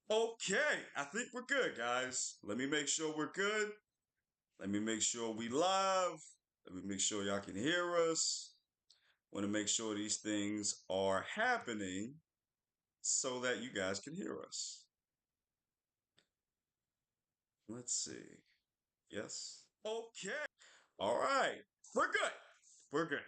Okay, I think we're good, guys. Let me make sure we're good. Let me make sure we live. Let me make sure y'all can hear us. Want to make sure these things are happening so that you guys can hear us. Let's see. Yes. Okay. All right. We're good. We're good.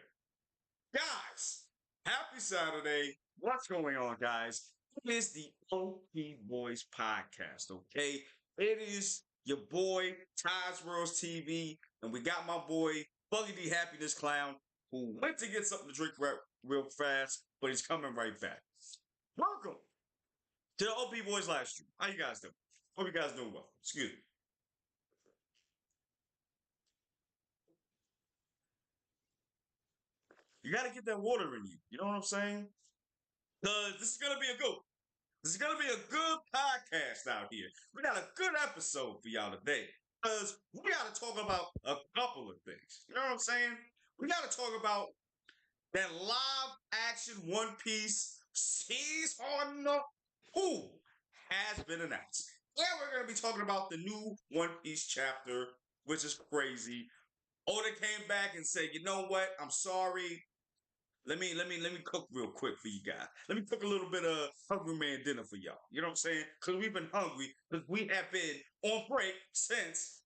Guys, happy Saturday. What's going on, guys? It is the OP Boys podcast, okay? It is your boy, tais.worldtv, and we got my boy, Buggy D Happiness Clown, who went to get something to drink real fast, but he's coming right back. Welcome to the OP Boys live stream. How you guys doing? Hope you guys doing well. Excuse me. You got to get that water in you. You know what I'm saying? Because this is going to be a good one. This is gonna be a good podcast out here. We got a good episode for y'all today. Because we gotta talk about a couple of things. You know what I'm saying? We gotta talk about that live action One Piece season who has been announced. And we're gonna be talking about the new One Piece chapter, which is crazy. Oda came back and said, you know what? I'm sorry. Let me cook real quick for you guys. Let me cook a little bit of hungry man dinner for y'all. You know what I'm saying? Because we've been hungry because we have been on break since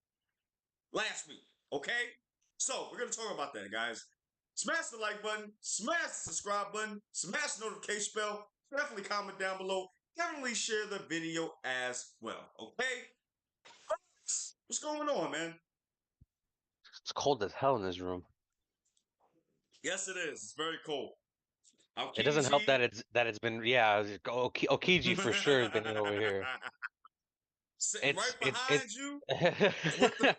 last week. Okay? So we're gonna talk about that, guys. Smash the like button, smash the subscribe button, smash the notification bell, definitely comment down below, definitely share the video as well. Okay? What's going on, man? It's cold as hell in this room. Yes, it is. It's very cold. It doesn't help Aokiji. that it's been Okiji for sure has been over here. Sitting It's right it's it behind you with the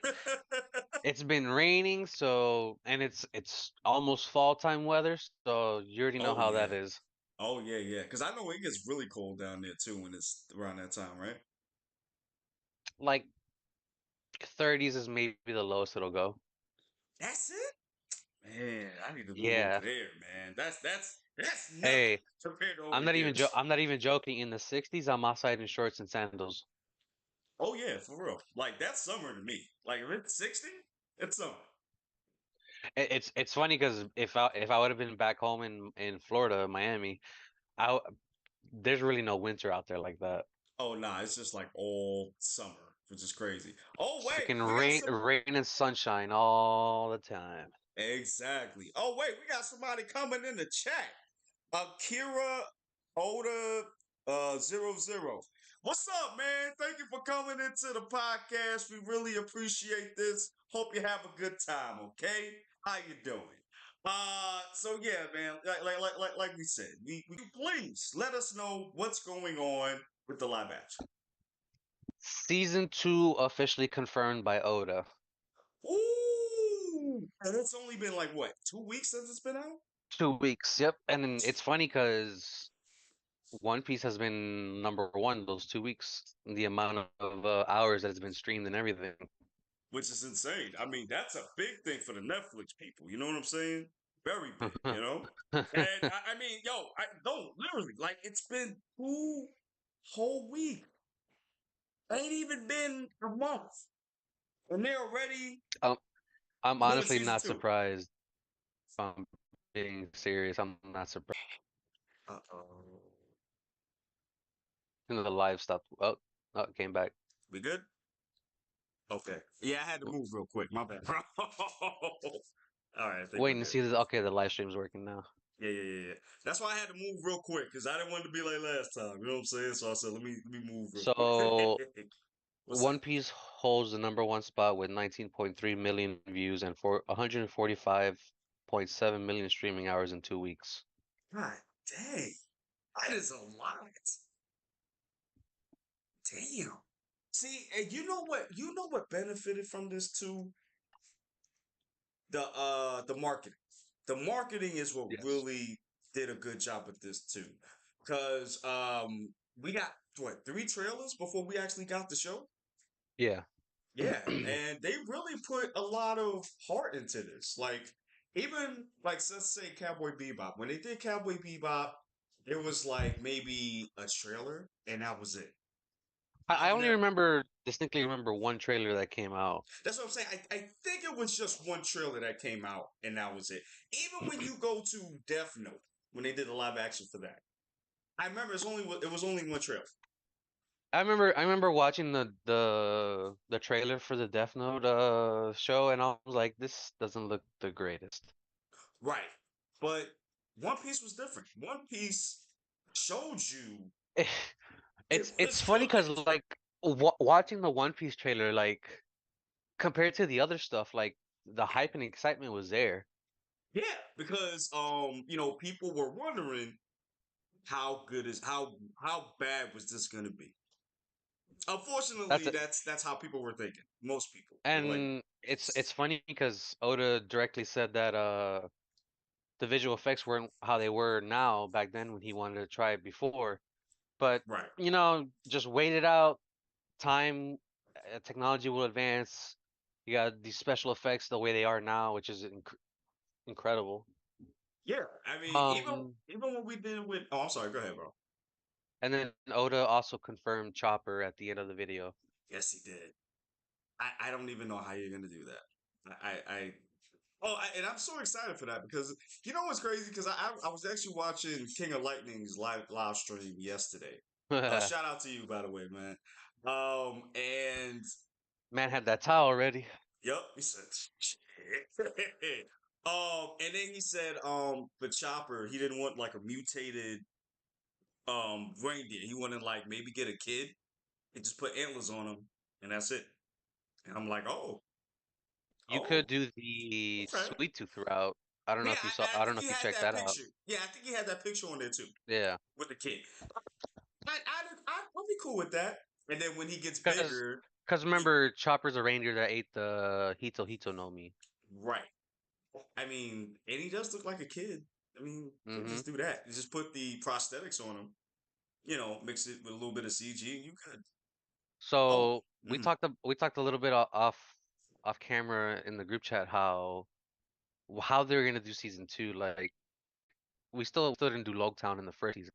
it's been raining, so and it's almost fall time weather, so you already know Oh how yeah. that is. Oh yeah, yeah. Because I know it gets really cold down there too when it's around that time, right? Like 30s is maybe the lowest it'll go. That's it? Man, I need to move over Yeah. there, man. That's nothing Hey, compared to over here. I'm not even joking. In the 60s, I'm outside in shorts and sandals. Oh yeah, for real. Like that's summer to me. Like if it's 60, it's summer. It's funny because if I would have been back home in Florida, Miami, I there's really no winter out there like that. Oh nah, it's just like all summer, which is crazy. Oh It's wait, freaking we got some rain and sunshine all the time. exactly. Oh wait, we got somebody coming in the chat. Akira Oda 00. What's up, man? Thank you for coming into the podcast. We really appreciate this. Hope you have a good time, okay? How you doing? So yeah, man, like we said, we please let us know what's going on with the live action. Season 2 officially confirmed by Oda. Ooh, and it's only been like what, 2 weeks since it's been out? 2 weeks, yep. And then it's funny because One Piece has been number one those 2 weeks. The amount of hours that it's been streamed and everything. Which is insane. I mean, that's a big thing for the Netflix people. You know what I'm saying? Very big, you know? And I mean, yo, I don't literally like it's been 2 whole weeks. Ain't even been a month. And they're already Um, I'm doing honestly season not two. surprised. If I'm being serious, I'm not surprised. Uh-oh. The live stuff. Oh, it came back. We good? Okay. Yeah, I had to move real quick. My bad, bro. All right, I think we're Waiting to good. see this. Okay, the live stream's working now. Yeah, yeah, yeah, yeah. That's why I had to move real quick because I didn't want it to be like last time. You know what I'm saying? So I said, let me move real quick. So What's One that? Piece holds the number one spot with 19.3 million views and 145.7 million streaming hours in 2 weeks. God dang. That is a lot. Damn. See, and you know what? You know what benefited from this too? The marketing. The marketing is what Yes. really did a good job with this too. Cause we got what, 3 trailers before we actually got the show? Yeah. Yeah, and they really put a lot of heart into this. Like, even like let's say Cowboy Bebop. When they did Cowboy Bebop, there was like maybe a trailer, and that was it. I I've only never. remember distinctly remember one trailer that came out. That's what I'm saying. I think it was just one trailer that came out, and that was it. Even when you go to Death Note, when they did the live action for that, I remember it was only one trailer. I remember watching the trailer for the Death Note show, and I was like, this doesn't look the greatest. Right. But One Piece was different. One Piece showed you it It's was funny good. because like watching the One Piece trailer, like compared to the other stuff, like the hype and excitement was there. Yeah, because people were wondering how bad was this gonna be? That's Unfortunately, that's how people were thinking. Most people. They were like, And it's funny because Oda directly said that the visual effects weren't how they were now back then when he wanted to try it before. But right. just wait it out. Time, technology will advance. You got these special effects the way they are now, which is incredible. Yeah. I mean, Um, even when we did it with I'm sorry, go ahead, bro. and then Oda also confirmed Chopper at the end of the video. Yes, he did. I don't even know how you're gonna do that. And I'm so excited for that because you know what's crazy? Because I was actually watching King of Lightning's live stream yesterday. Shout out to you, by the way, man. And Man had that towel already. yep, he said, shit. And then he said, the chopper, he didn't want like a mutated reindeer. He wanted like maybe get a kid and just put antlers on him, and that's it. And I'm like, You could oh, do the okay. sweet tooth route. I don't know Yeah, if you saw. I I don't think know he if you had checked that that out. picture. Yeah, I think he had that picture on there too Yeah, with the kid. I'd be cool with that. And then when he gets because bigger, he remember Chopper's a reindeer that ate the Hito no Mi. right. I mean, and he does look like a kid. I mean, you Hmm just do that. You just put the prosthetics on him. Mix it with a little bit of CG, and you could. Oh, So mm, we talked a little bit off camera in the group chat how they're gonna do season two. Like we still didn't do Logtown in the first season.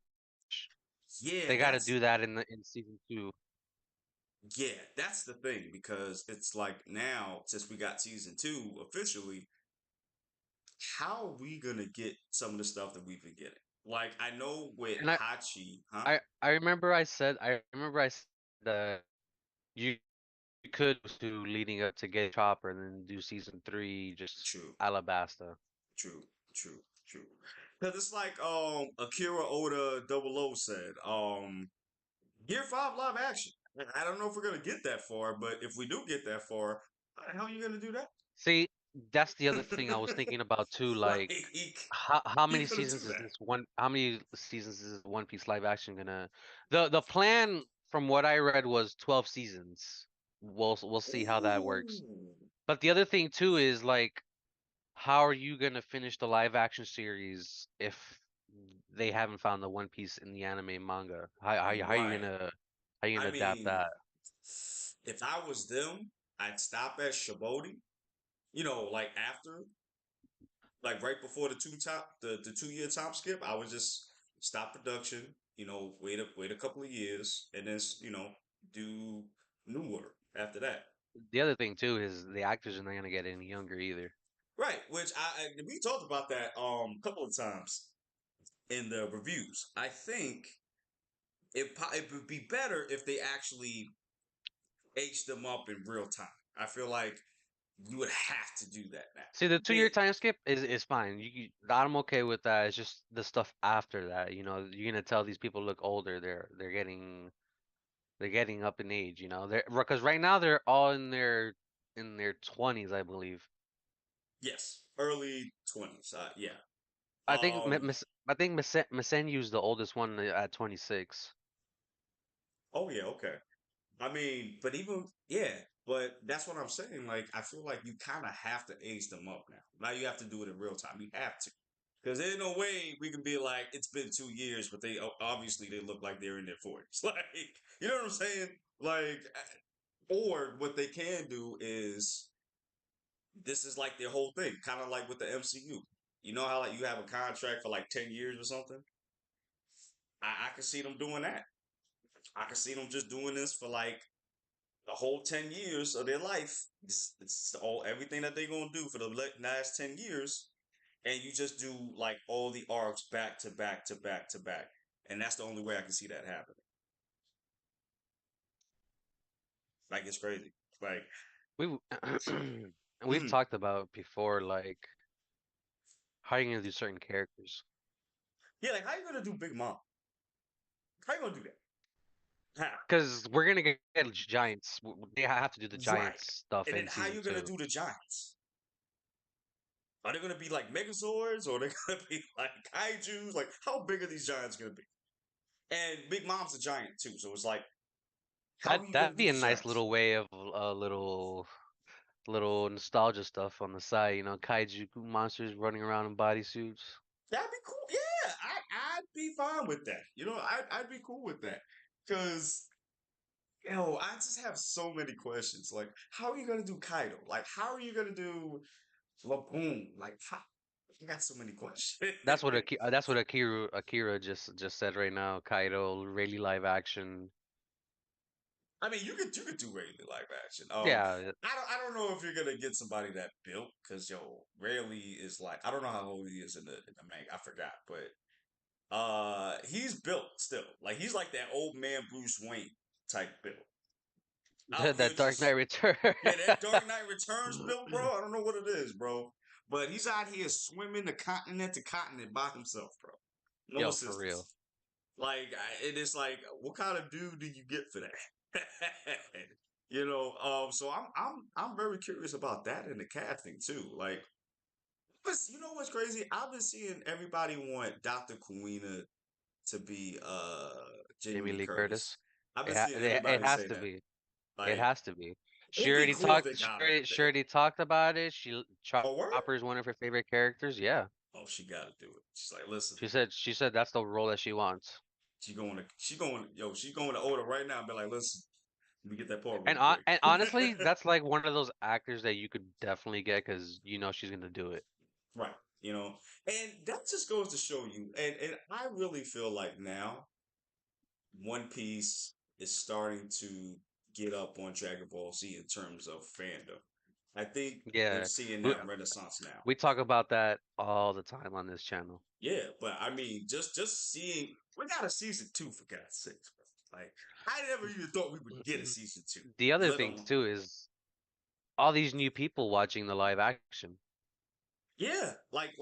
yeah. They got to do that in season two. That's the thing because it's like now since we got season two officially, how are we gonna get some of the stuff that we've been getting? Like I know with And Hachi, huh? I remember I said that you could do leading up to get Chopper and then do season three just True, Alabasta. true, true, true. Because it's like Akira Oda Double O said, Gear 5 live action. I don't know if we're gonna get that far, but if we do get that far, how the hell are you gonna do that? See, that's the other thing I was thinking about too. Like, like how you many gonna do seasons is that? this one? How many seasons is One Piece live action gonna? The plan from what I read was 12 seasons. We'll see how that works. Ooh. But the other thing too is like, how are you gonna finish the live action series if they haven't found the One Piece in the anime manga? How you Right. gonna I adapt mean, that? if I was them, I'd stop at Shibodi. Like after, like right before the 2 year time skip, I would just stop production. Wait a couple of years, and then do new work after that. The other thing too is the actors are not gonna get any younger either. Right, which we talked about that a couple of times in the reviews. I think it would be better if they actually aged them up in real time. I feel like you would have to do that now. See, the You 2 year can't. time skip is fine. I'm okay with that. It's just the stuff after that. You're gonna tell these people look older. They're getting up in age. They're because right now they're all in their 20s, I believe. Yes, early 20s. Yeah. I think Um. Masenyu's the oldest one at 26. Oh yeah. Okay. I mean, but even yeah, but that's what I'm saying. Like, I feel like you kind of have to age them up now. Now you have to do it in real time. You have to, because there's no way we can be like it's been 2 years, but they obviously they look like they're in their 40s. Like, you know what I'm saying? Like, or what they can do is this is like their whole thing, kind of like with the MCU. You know how like you have a contract for like 10 years or something. I can see them doing that. I can see them just doing this for like the whole 10 years of their life. It's all everything that they're gonna do for the last 10 years, and you just do like all the arcs back to back to back to back, and that's the only way I can see that happening. Like it's crazy. Like, We've and we've mhm. talked about before, like how are you gonna do certain characters? Yeah, like how you gonna do Big Mom? How you gonna do that? How? Because we're gonna get giants. They have to do the Right. giants stuff And then in how season you gonna two. do the Giants? Are they gonna be like Megazords, or are they gonna be like Kaiju's? Like, how big are these giants gonna be? And Big Mom's a giant too, so it's like, how are you gonna That'd do be a these nice giants? little way of a little nostalgia stuff on the side. You know, kaiju monsters running around in bodysuits. That'd be cool. Yeah, I'd be fine with that. I'd be cool with that. Cause I just have so many questions. Like, how are you gonna do Kaido? Like, how are you gonna do Laboon? Like, how? I got so many questions. That's what Akira just said right now. Kaido really live action. I mean, you could do Rayleigh live action. Yeah, I don't know if you're gonna get somebody that built, because Rayleigh is like, I don't know how old he is in the manga. I forgot, but he's built still. Like he's like that old man Bruce Wayne type build. Out here that Dark Knight just, Return. yeah, that Dark Knight Returns build, bro. I don't know what it is, bro. But he's out here swimming the continent to continent by himself, bro. No Yo, for real. assistance. Like, it is like, what kind of dude do you get for that? So I'm very curious about that and the casting too. Like, but you know what's crazy? I've been seeing everybody want Dr. Kawina to be Jamie Jamie Lee Lee Curtis. Curtis. I've been seeing It everybody has say to that. be. It Like, has to be. She it'd be already cool if talked. they got her. She already talked about it. Oh, word? Chopper's one of her favorite characters. Yeah, Oh, she got to do it. She's like, listen, she said that's the role that she wants. she's going to order right now and be like, listen, let me get that part real quick. And honestly, that's like one of those actors that you could definitely get because you know she's gonna do it. Right. And that just goes to show you, and I really feel like now One Piece is starting to get up on Dragon Ball Z in terms of fandom. I think they're Yeah, seeing we that renaissance now. we talk about that all the time on this channel. Yeah, but I mean, just seeing, we got a season two for God's sakes, bro. Like, I never even thought we would get a season two, The other let thing alone. too is all these new people watching the live action. Yeah, like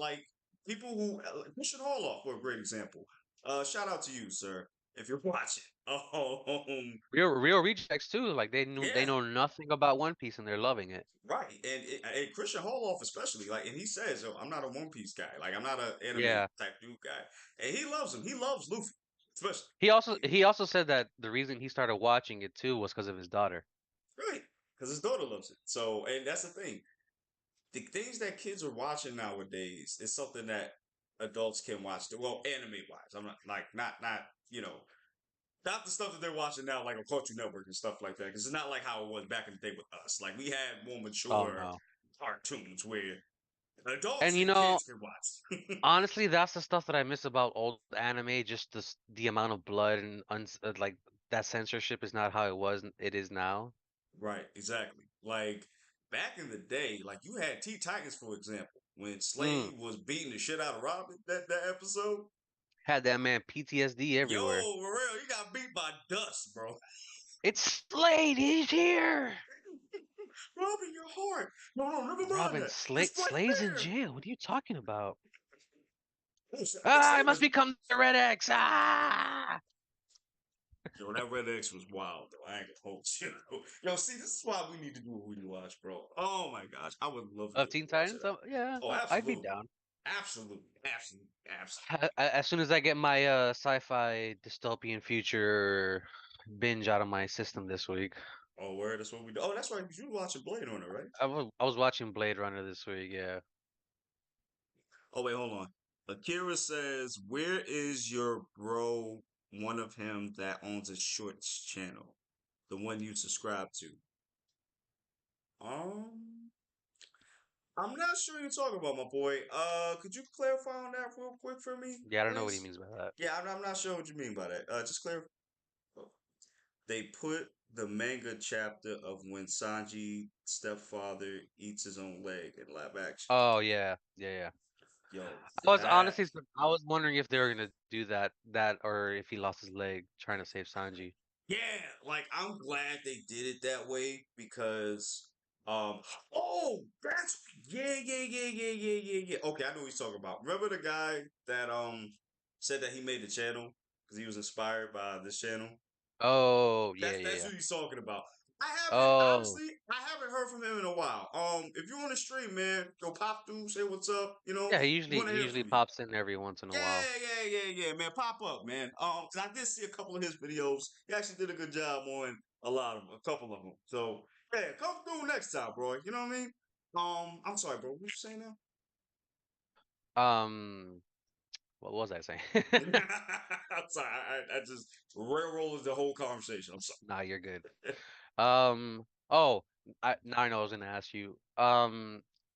people who Christian Harloff for a great example. Shout out to you, sir, if you're watching. Real rejects too. Like they Yeah, know nothing about One Piece and they're loving it. right. And Christian Harloff especially, like, and he says, "Yo, I'm not a One Piece guy. Like, I'm not an anime Yeah. type dude guy." And he loves him. He loves Luffy, especially. He also said that the reason he started watching it too was because of his daughter. Right, because his daughter loves it. So, and that's the thing. The things that kids are watching nowadays is something that adults can watch. Well, anime wise, I'm not like not you know not the stuff that they're watching now, like on Cartoon Network and stuff like that. Because it's not like how it was back in the day with us. Like, we had more Oh mature no. cartoons where adults And you and know, kids can watch. honestly, that's the stuff that I miss about old anime. Just the amount of blood and like that censorship is not how it is now. Right, exactly. Like, back in the day, like, you had Teen Titans, for example, when Mm. Slade was beating the shit out of Robin, that episode. Had that man PTSD Yo, everywhere. for real, you got beat by dust, bro. It's Slade, he's here. Robin, your heart. No, no, never mind Robin that. It's right Slade's in there. jail. What are you talking about? Oh, shit, I think Ah, I Slade must was. become the Red X. Ah, Yo, that Red X was wild, though. I ain't gonna hold you. Yo, see, this is why we need to do a rewatch, bro. Oh my gosh, I would love to do of a Teen rewatch of Titans. that. Oh, yeah, Oh, I'd be absolutely, down. absolutely, absolutely, absolutely. As soon as I get my sci-fi dystopian future binge out of my system this week. Oh, word, that's what we do. Oh, that's right. 'Cause you were watching Blade on it, right? I was watching Blade Runner this week. Yeah, Oh, wait, hold on. Akira says, "Where is your bro? One of him that owns a shorts channel, the one you subscribe to." Um, I'm not sure you're talking about, my boy. Could you clarify on that real quick for me, yeah. I don't know what he please? means by that. Yeah, I'm not sure what you mean by that. Just clarify. they put the manga chapter of when Sanji stepfather eats his own leg in live action. Oh yeah, yeah, yeah. Yo, I was that honestly, I was wondering if they were gonna do that, or if he lost his leg trying to save Sanji. yeah, like I'm glad they did it that way because oh that's yeah. Okay, I know what he's talking about. Remember the guy that said that he made the channel because he was inspired by this channel? Oh yeah, yeah, That's yeah. who he's talking about. I haven't Oh honestly I haven't heard from him in a while. If you're on the stream, man, go pop through, say what's up, you know. yeah, he We usually want to he hear usually from you. pops in every once in a while. Yeah, man. Pop up, man. 'Cause I did see a couple of his videos. He actually did a good job on a lot of them, a couple of them. So yeah, come through next time, bro. You know what I mean? I'm sorry, bro. What you saying now? Um, what was I saying? I'm sorry. I just railroaded the whole conversation. I'm sorry. Nah, you're good. Oh, now I know I was gonna ask you.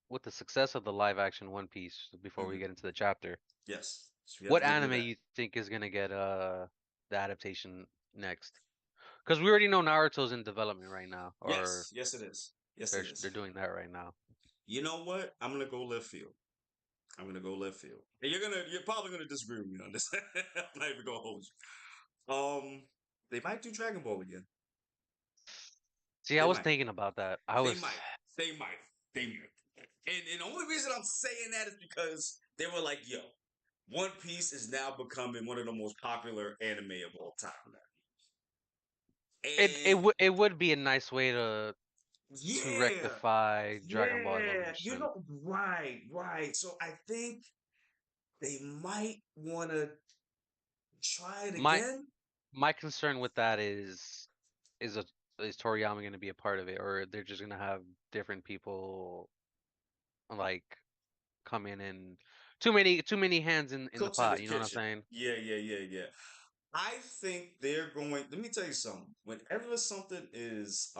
With the success of the live action One Piece, before we Mhm. get into the chapter, Yes. So we have what to get into anime that. you think is gonna get the adaptation next? Because we already know Naruto's in development right now, or Yes, it is. Yes, it they're is. doing that right now. You know what? I'm gonna go left field. I'm gonna go left field. And you're probably gonna disagree with me on this. I'm not even gonna hold you. They might do Dragon Ball again. See, I They was might. thinking about that. They might. They might. They might. And the only reason I'm saying that is because they were like, yo, One Piece is now becoming one of the most popular anime of all time now. And It would be a nice way to yeah, rectify Dragon Ball yeah, you Evolution. know, right. So I think they might want to try it My again. my concern with that is a is Toriyama going to be a part of it, or they're just going to have different people like come in and too many hands in the Cooks in the pot. You know what I'm kitchen. saying? Yeah. I think they're going. Let me tell you something. Whenever something is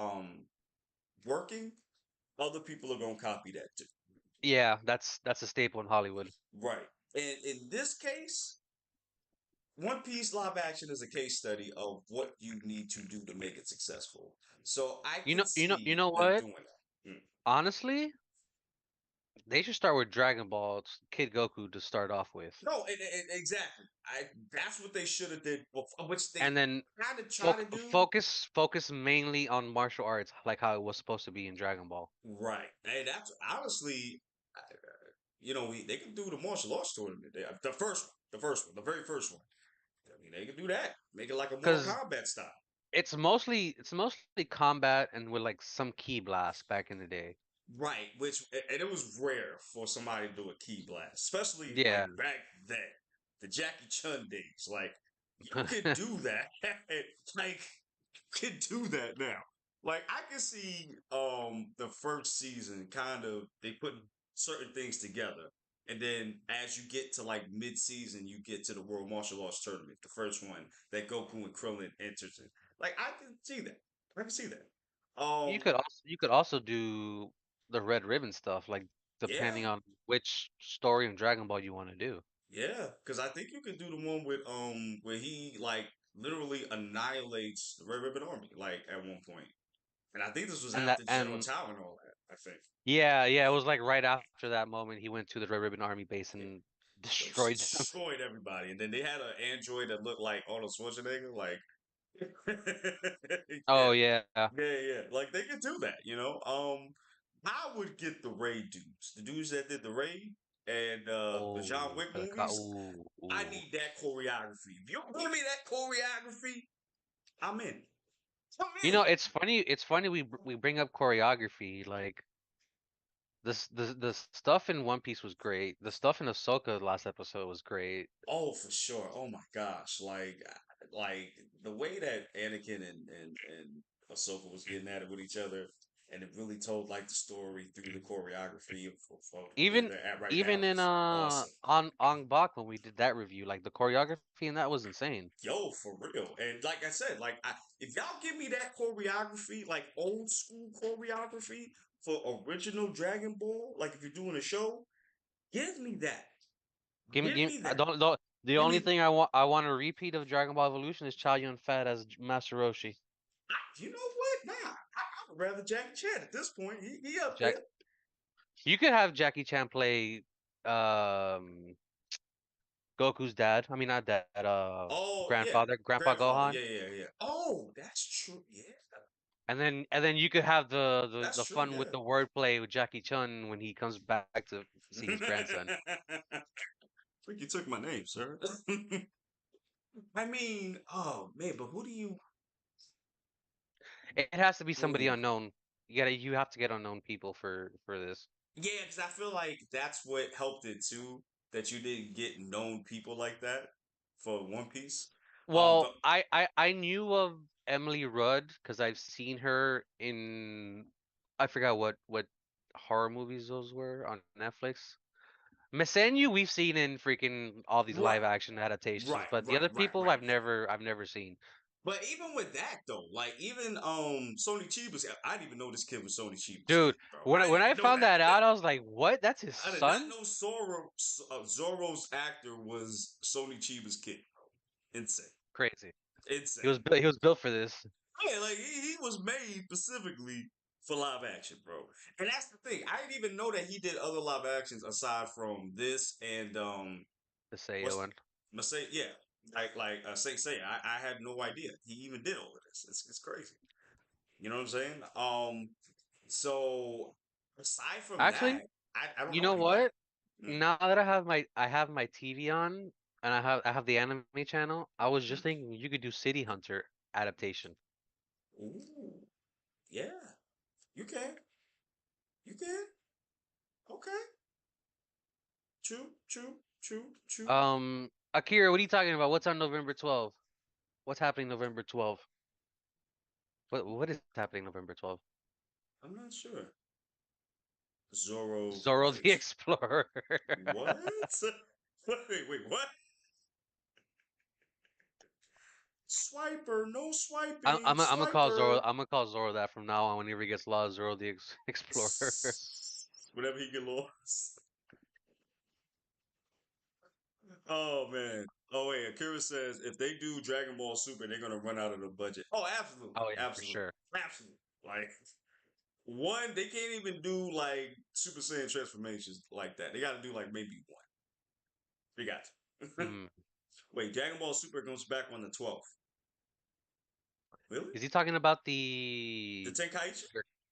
working, other people are gonna copy that too. Yeah, that's a staple in Hollywood. Right. And in this case, One Piece live action is a case study of what you need to do to make it successful. So I You know, can you see know them what? doing that. Mm. Honestly, they should start with Dragon Ball Kid Goku to start off with, No, exactly. That's what they should have did, which they and then kind of try to do. focus mainly on martial arts, like how it was supposed to be in Dragon Ball. Right. Hey, that's honestly, they can do the martial arts tournament. The first one, the very first one. I mean, they can do that. Make it like a Mortal Because Kombat style. it's mostly combat and with like some key blast back in the day. Right. And it was rare for somebody to do a key blast, especially Yeah. like back then, the Jackie Chun days. Like, you could do that. Like, you could do that now. Like, I can see the first season kind of they put certain things together. And then as you get to like mid season, you get to the World Martial Arts Tournament, the first one that Goku and Krillin enters in. Like, I can see that. I can see that. Um, You could also do the Red Ribbon stuff, like yeah, depending on which story in Dragon Ball you want to do. yeah, because I think you could do the one with where he like literally annihilates the Red Ribbon Army like at one point, and I think this was And that after General and Tao and all that. I think yeah, it was like right after that moment he went to the Red Ribbon Army base it and destroyed them. destroyed everybody, and then they had an android that looked like Arnold Schwarzenegger. Like, Oh yeah, yeah. like they could do that. I would get the raid dudes, the dudes that did the raid and the John Oh, Wick for the movies. ooh, I ooh. need that choreography. If you give me that choreography, I'm in. I'm in. It's funny we bring up choreography. Like the stuff in One Piece was great. The stuff in Ahsoka last episode was great. Oh, for sure. Oh my gosh. Like the way that Anakin and Ahsoka was getting at it with each other, and it really told like the story through the choreography of where Even they're at right now even in is awesome. on Bak when we did that review, like the choreography and that was insane. Yo, for real. And like I said, if y'all give me that choreography, like old school choreography for original Dragon Ball, like if you're doing a show, give me that. Give Give me me I that. don't the Give only me thing I want a repeat of Dragon Ball Evolution is Chow Yun Fat as Master Roshi. You know what? Nah, I would rather Jackie Chan at this point. He up Jack, there. you could have Jackie Chan play um Goku's dad. I mean, not dad. Oh yeah, Grandpa grandfather. Gohan. Yeah, yeah, yeah. Oh, that's true. Yeah, And then you could have the that's true. fun with Yeah. the wordplay with Jackie Chun when he comes back to see his grandson. I think you took my name, sir. I mean, oh man, but who do you? It has to be somebody Ooh. unknown. You have to get unknown people for this. Yeah, because I feel like that's what helped it too. That you didn't get known people like that for One Piece. Well, But I knew of Emily Rudd because I've seen her in I forgot what horror movies those were on Netflix. Misanyu we've seen in freaking all these right, live action adaptations, right, but the right, other right, people right. I've never seen. But even with that though, like even Sony Chiba's, I didn't even know this kid was Sony Chiba's kid, Dude, bro. when I when didn't I even know found that that. out, I was like, "What? That's his I did not son?" know Zoro's actor was Sony Chiba's kid. Insane, Crazy. He was insane. built he was built for this. Yeah, like he was made specifically for live action, bro. And that's the thing. I didn't even know that he did other live actions aside from this and The Seiya what's one. Say yeah, say I had no idea he even did all of this. It's crazy. You know what I'm saying? So aside from that, Actually, I don't you know know anybody. what? Mm. Now that I have my TV on and I have the anime channel, I was just Mm. thinking you could do City Hunter adaptation. Ooh, yeah, you can, you can. Okay, true. Akira, what are you talking about? What's on November 12th? What's happening November 12th? What is happening November 12th? I'm not sure. Zoro Zoro the takes Explorer. what? Wait, what? Swiper, no swiping, I'm gonna call Zoro. swiper. I'm gonna call Zoro that from now on. Whenever he gets lost, Zoro the Explorer. Whenever he get lost. Oh man. Oh wait, Akira says if they do Dragon Ball Super, they're gonna run out of the budget. Oh, absolutely, Oh yeah, for absolutely, sure. absolutely. Like one, they can't even do like Super Saiyan transformations like that. They got to do like maybe one. They got to. Mm. Wait, Dragon Ball Super comes back on the 12th. Really? Is he talking about The the Tenkaichi?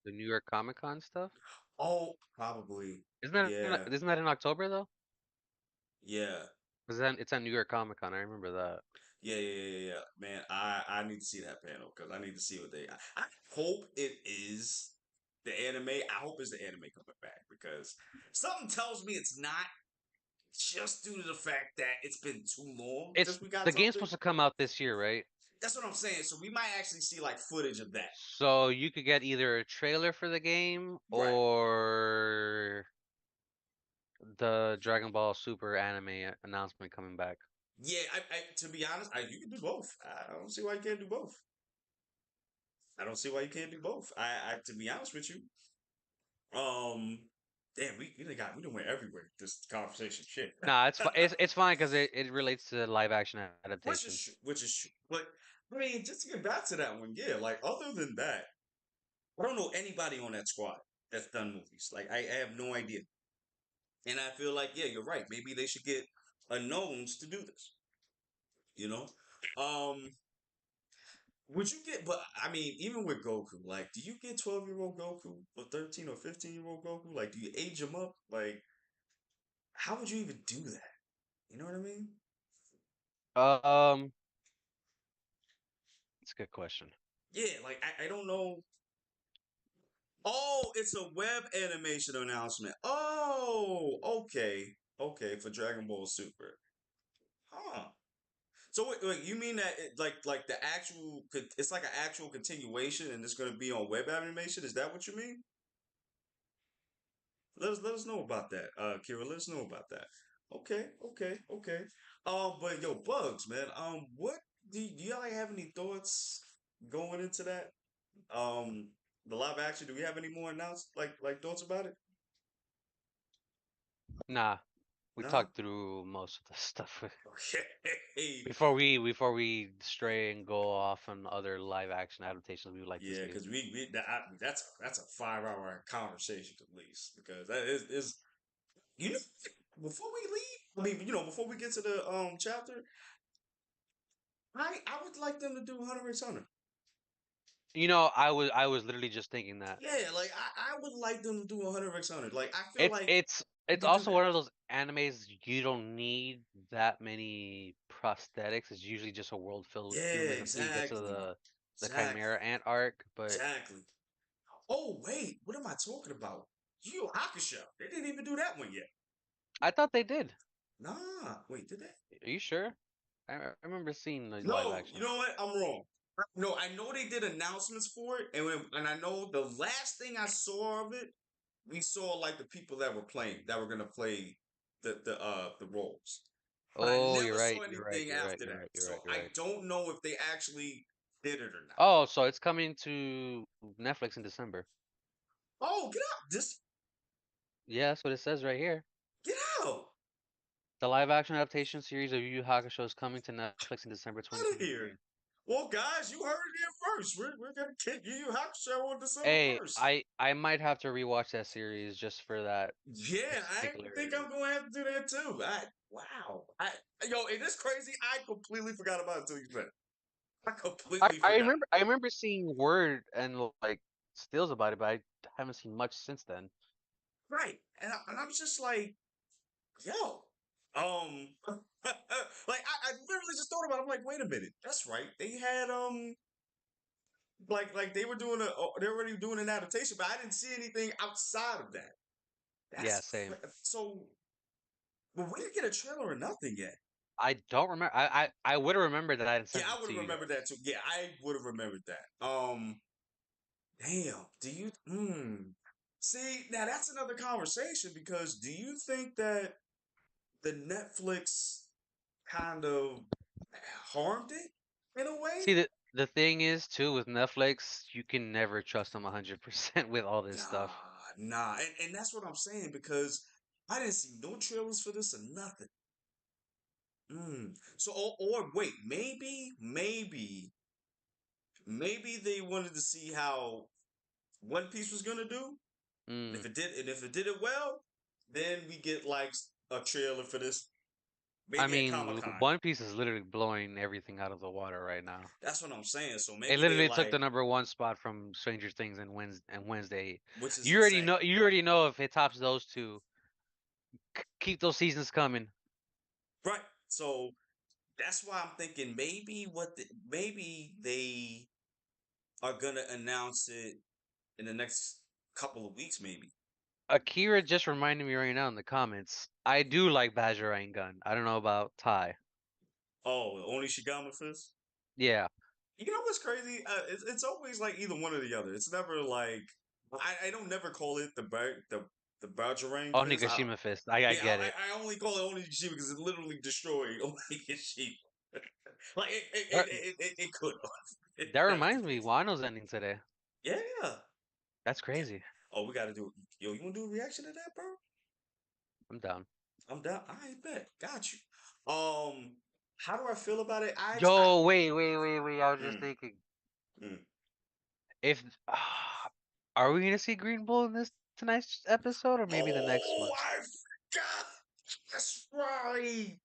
the New York Comic Con stuff? Oh, probably. Isn't that Yeah, isn't that in October though? yeah, Is that it's at New York Comic Con? I remember that. yeah. Man, I need to see that panel because I need to see what I hope it is the anime. I hope it's the anime coming back because something tells me it's not. Just due to the fact that it's been too long It's since we got the game's something. supposed to come out this year, right? That's what I'm saying. So we might actually see like footage of that. So you could get either a trailer for the game Right. or the Dragon Ball Super anime announcement coming back. Yeah, to be honest, you can do both. I don't see why you can't do both. I don't see why you can't do both. To be honest with you, um, damn, we done went everywhere. This conversation, shit. Nah, it's fine because it relates to live action adaptation. Which is true. But I mean, just to get back to that one, yeah. Like other than that, I don't know anybody on that squad that's done movies. Like I have no idea. And I feel like, yeah, you're right. Maybe they should get unknowns to do this. You know, um, would you get? But I mean, even with Goku, like, do you get 12-year-old Goku or 13 or 15-year-old Goku? Like, do you age him up? Like, how would you even do that? You know what I mean? Um, it's a good question. Yeah, like I don't know. Oh, it's a web animation announcement. Oh, okay, for Dragon Ball Super. Huh. So wait, you mean that like the actual it's like an actual continuation and it's going to be on web animation? Is that what you mean? Let us know about that, Kira. Let us know about that. Okay. But yo, Bugs, man. What do y'all like have any thoughts going into that? Um, the live action. Do we have any more announced like thoughts about it? Nah, We No. talked through most of the stuff Okay. before we stray and go off on other live action adaptations we would like to Yeah, see. because that's a 5 hour conversation at least because that is you know before we leave. I mean, before we get to the chapter, I would like them to do Hunter x Hunter. I was literally just thinking that. Yeah, like I would like them to do a Hunter x Hunter. Like I feel It's like it's we it's could do also that. one of those animes you don't need that many prosthetics. It's usually just a world filled with Yeah, humans until you get to exactly, the exactly, Chimera Ant arc. But exactly. Oh wait, what am I talking about? Yu Yu Hakusho. They didn't even do that one yet. I thought they did. Nah, wait, did they? Are you sure? I remember seeing the live No, you action. know what? I'm wrong. No, I know they did announcements for it, and I know the last thing I saw of it, we saw like the people that were playing, that were gonna play the roles. But I Oh, you're never right. saw You're right. anything You're right. after You're that. right. You're So right. You're I right. don't know if they actually did it or not. Oh, so it's coming to Netflix in December. Oh, get out! Just Yeah, that's what it says right here. get out! The live action adaptation series of Yu Yu Hakusho is coming to Netflix in December Out of here! 2023. Well, guys, you heard it here first. We're gonna kick Yu Yu Hakusho on December Hey, 1st. I might have to rewatch that series just for that Yeah, I think particular. I'm gonna have to do that too. Wow. It is crazy. I completely forgot about it until you said it. I I, completely I forgot. remember I remember seeing word and like stills about it, but I haven't seen much since then. Right. And I'm just like, yo. I literally just thought about it. I'm like, wait a minute. That's right. They had like they were doing they're already doing an adaptation, but I didn't see anything outside of that. Yeah, same. So but we didn't get a trailer or nothing yet. I don't remember. I would have remembered that I had Yeah, sent I it would to have you remembered that guys. too. Yeah, I would have remembered that. Damn. Do you? See, now that's another conversation because do you think that the Netflix kind of harmed it in a way? See, the thing is too with Netflix, you can never trust them 100% with all this Nah, stuff. nah, and that's what I'm saying because I didn't see no trailers for this or nothing. So, or wait, maybe they wanted to see how One Piece was gonna do. Mm. And if it did it well, then we get like a trailer for this, I maybe at Comic mean, Con. One Piece is literally blowing everything out of the water right now. That's what I'm saying. So It maybe they literally took like, the number one spot from Stranger Things and Wednesday. which is You already insane, know. You already know if it tops those two, keep those seasons coming. right? So that's why I'm thinking maybe they are gonna announce it in the next couple of weeks, maybe. Akira just reminded me right now in the comments. I do like Badgerang Gun. I don't know about Ty. Oh, only Shigama Fist. Yeah, You know what's crazy? It's always like either one or the other. It's never like I don't never call it the Bajorang Fist. Onigashima Fist. I Yeah, get it. I only call it Onigashima because it literally destroyed Onigashima. Like That, it could. that That's the reminds me. case. Wano's ending today. Yeah. That's Yeah. crazy. Oh, we gotta do it. Yo, you wanna do a reaction to that, bro? I'm down. I'm down. I bet. Got you. How do I feel about it? I Yo, wait. I was just mm, thinking. mm. If are we gonna see Green Bull in this tonight's episode or maybe the next Oh, one? I forgot. That's right.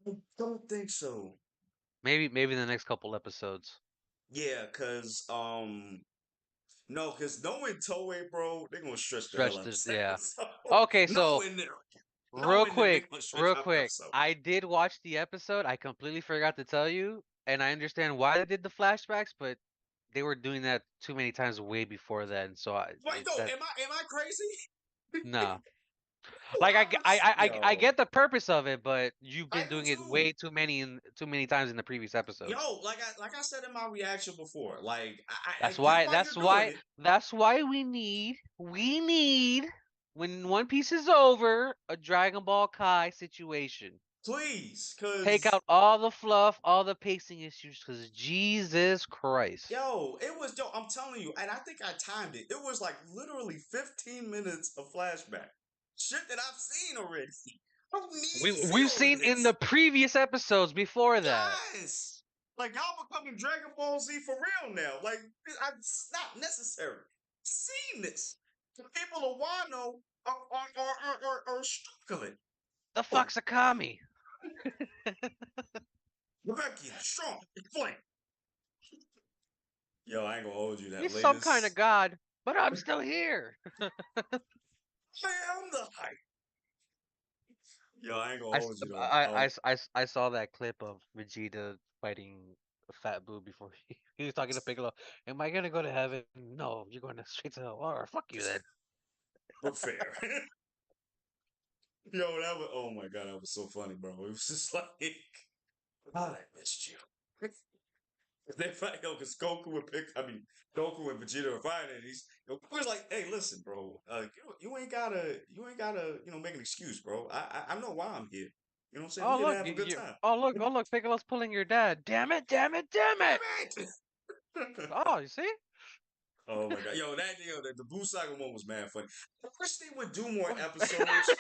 I don't think so. Maybe the next couple episodes. Yeah, cause no, cause knowing Toei, bro, they're gonna stretch the hell Stretch out of this, this yeah. episode. Okay, so Knowing them, real knowing them, they're quick, gonna stretch real out the quick. episode. I did watch the episode. I completely forgot to tell you, and I understand why they did the flashbacks, but they were doing that too many times way before then. So Wait, no, that am I crazy? nah. Oh, Like I yo, get the purpose of it, but you've I been do doing it too. way too many times in the previous episodes. Yo, like I said in my reaction before, like I That's get why why you're doing it. that's why we need when One Piece is over, a Dragon Ball Kai situation. Please, Take cause out all the fluff, all the pacing issues, because Jesus Christ. yo, I'm telling you, and I think I timed it. It was like literally 15 minutes of flashback. Shit that I've seen already. I don't need to see We've all of seen in the this. previous episodes before that. Guys, like y'all becoming Dragon Ball Z for real now. Like it's not necessary. Seen this. The people of Wano are struggling. The Oh, fuck's a kami? Rebecca, strong, flame. Yo, I ain't gonna hold you. That He's some kind of latest. god, but I'm still here. I am the hype. Yo, I ain't gonna I, s- hold you though. I, s- I, s- I saw that clip of Vegeta fighting Fat Boo before he was talking to Piccolo. Am I gonna go to heaven? No, you're going to straight to hell. Or fuck you then. But fair. Yo, that was oh my god, that was so funny, bro. It was just like, God, I missed you. They fight, yo, because Goku and Vegeta are fighting, and Goku's like, hey, listen, bro, you ain't gotta, make an excuse, bro. I know why I'm here. You know what I'm saying? We're Oh here to look, have a good time. oh look, Piccolo's pulling your dad. Damn it, damn it, damn it! Damn it! Oh, you see? Oh my god, the Buu Saga one was mad funny. I wish they would do more episodes.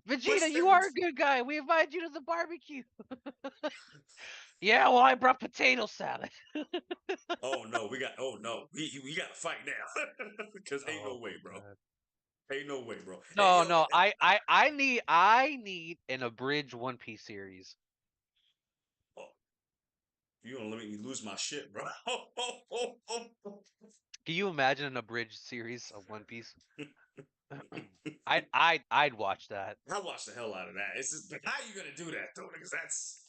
Wish Vegeta, they you would. are a good guy. We invited you to the barbecue. Yeah, well, I brought potato salad. Oh no, oh no, we got to fight now because ain't no Oh way, my bro. god. Ain't no way, bro. Hey, No, yo, no, I need an abridged One Piece series. oh, you gonna let me lose my shit, bro? Can you imagine an abridged series of One Piece? I'd watch that. I watched the hell out of that. It's just like, how you gonna do that though? Because that's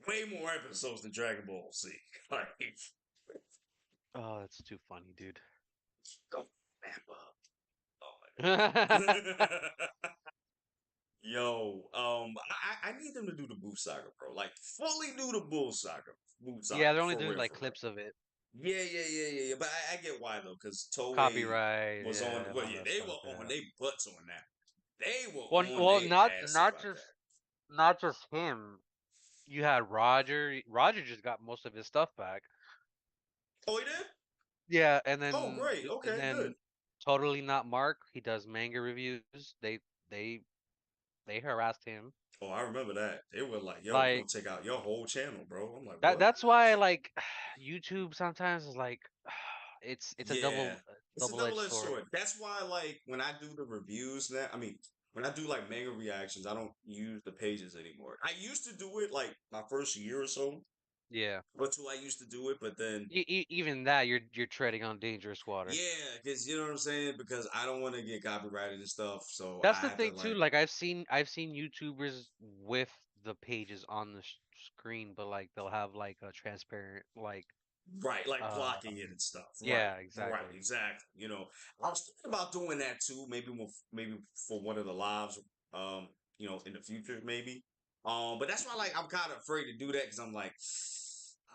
way more episodes than Dragon Ball Z. Like, Oh, that's too funny, dude. go map up. Oh my Yeah, god. Yo, I need them to do the Boo Saga, bro. Like, fully do the Boo Saga, they're only doing like for real. clips of it. Yeah. But I get why though, because Toei Copyright, was on. yeah, and Well, all yeah, that they stuff, were on yeah. their butts on that. They were Well, on well, their not ass not about just that. not just him. You had Roger. Roger just got most of his stuff back. Oh, he did. Yeah, Oh, great. and Okay, good. then totally not Mark. He does manga reviews. They they harassed him. Oh, I remember that. They were like, "Yo, we're gonna Like take out your whole channel, bro." I'm like, that. "What?" That's why like YouTube sometimes is like it's a Yeah, it's a double-edged double-edged sword. sword. That's why, like, when I do the reviews now, I mean, when I do like manga reactions, I don't use the pages anymore. I used to do it like my first year or so, Yeah. or two. I used to do it, but then Even that you're treading on dangerous water. yeah, because you know what I'm saying. Because I don't want to get copyrighted and stuff, so That's I the have to thing too. like Like I've seen YouTubers with the pages on the screen, but like they'll have like a transparent like right, like blocking it um and stuff. yeah, Right, exactly. exactly. I was thinking about doing that too. Maybe for one of the lives, in the future, maybe. But that's why, like, I'm kind of afraid to do that because I'm like,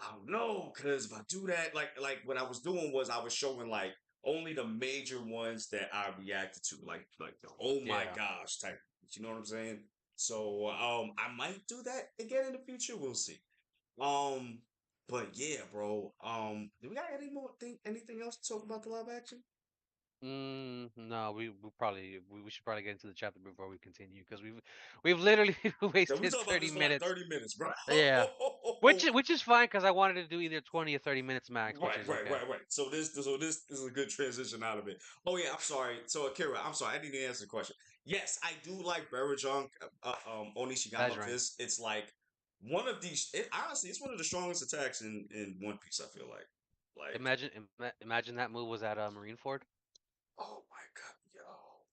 I don't know, because if I do that, like what I was doing was I was showing like only the major ones that I reacted to, like the oh my Yeah. gosh type. You know what I'm saying? So, I might do that again in the future. We'll see. Um, but yeah, bro. Do we got anything else to talk about the live action? No, we should probably get into the chapter before we continue because we've literally Yeah, we wasted talked about this 30 for like minutes. 30 minutes, bro. Yeah. Which is fine because I wanted to do either 20 or 30 minutes max, which Right, is right, okay. right, right. So this is a good transition out of it. Oh yeah, I'm sorry. So Akira, I'm sorry, I didn't answer the question. Yes, I do like Barajunk, Onishigama Bajrank. Fist. It's like one of these. Honestly, it's one of the strongest attacks in One Piece. I feel like. Imagine that move was at Marineford. Oh my god, yo!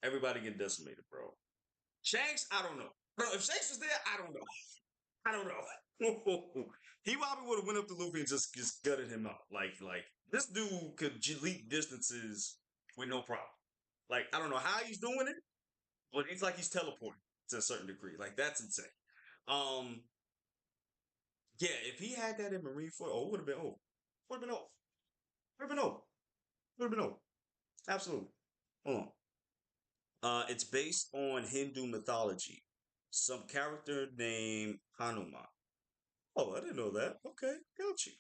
Everybody get decimated, bro. Shanks, I don't know. Bro, if Shanks was there, I don't know. I don't know. He probably would have went up to Luffy and just gutted him out. Like this dude could leap distances with no problem. Like I don't know how he's doing it, but it's like he's teleporting to a certain degree. Like that's insane. Um, yeah, if he had that in Marineford, oh, it would have been over. Would have been over. Would have been over. Would have been over. Absolutely. Hold on. It's based on Hindu mythology. Some character named Hanuman. Oh, I didn't know that. Okay, got you.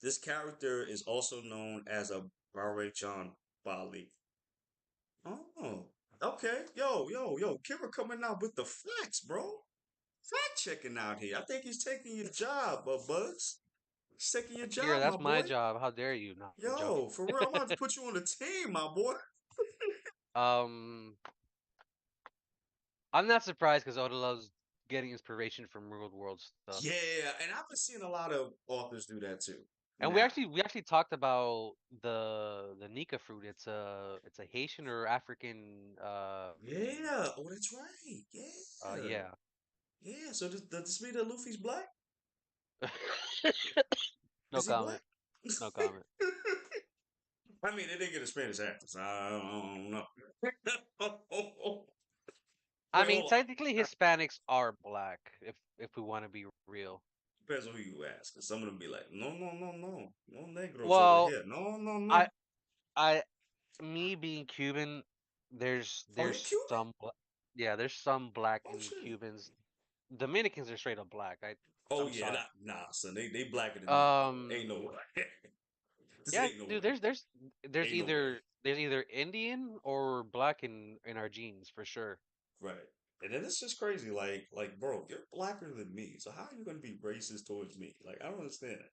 This character is also known as a Barajan Bali. Oh, Okay, yo, Kira coming out with the facts, bro. Fact checking out here. I think he's taking your job, Buzz. He's taking your Akira, job, my that's my boy. job. How dare you? No, I'm joking. Yo, for real, I'm about to put you on the team, my boy. Um, I'm not surprised because Oda loves getting inspiration from real world stuff. Yeah, and I've been seeing a lot of authors do that too. And Now, we actually talked about the Nika fruit. It's a Haitian or African yeah. Oh, that's right. Yeah, yeah. yeah. So does this mean that Luffy's black? No Is he comment. black? No comment. I mean, they didn't get a Spanish actor, so I don't know. I Wait, mean, hold on. technically Hispanics are black if we want to be real. Depends on who you ask. 'Cause some of them be like, no, no, no, no, no negros over Well, here. No, no, I no. I me being Cuban, Oh, you Cuban? yeah, there's some black Oh in shit. Cubans. Dominicans are straight up black. Oh I'm yeah, sorry. nah, son. They blacker than me, bro. Ain't Um, no way. This yeah, ain't no dude, way. Ain't no way. there's either Indian or black in our genes for sure. Right. And then it's just crazy. Bro, you're blacker than me. So how are you gonna be racist towards me? Like, I don't understand it.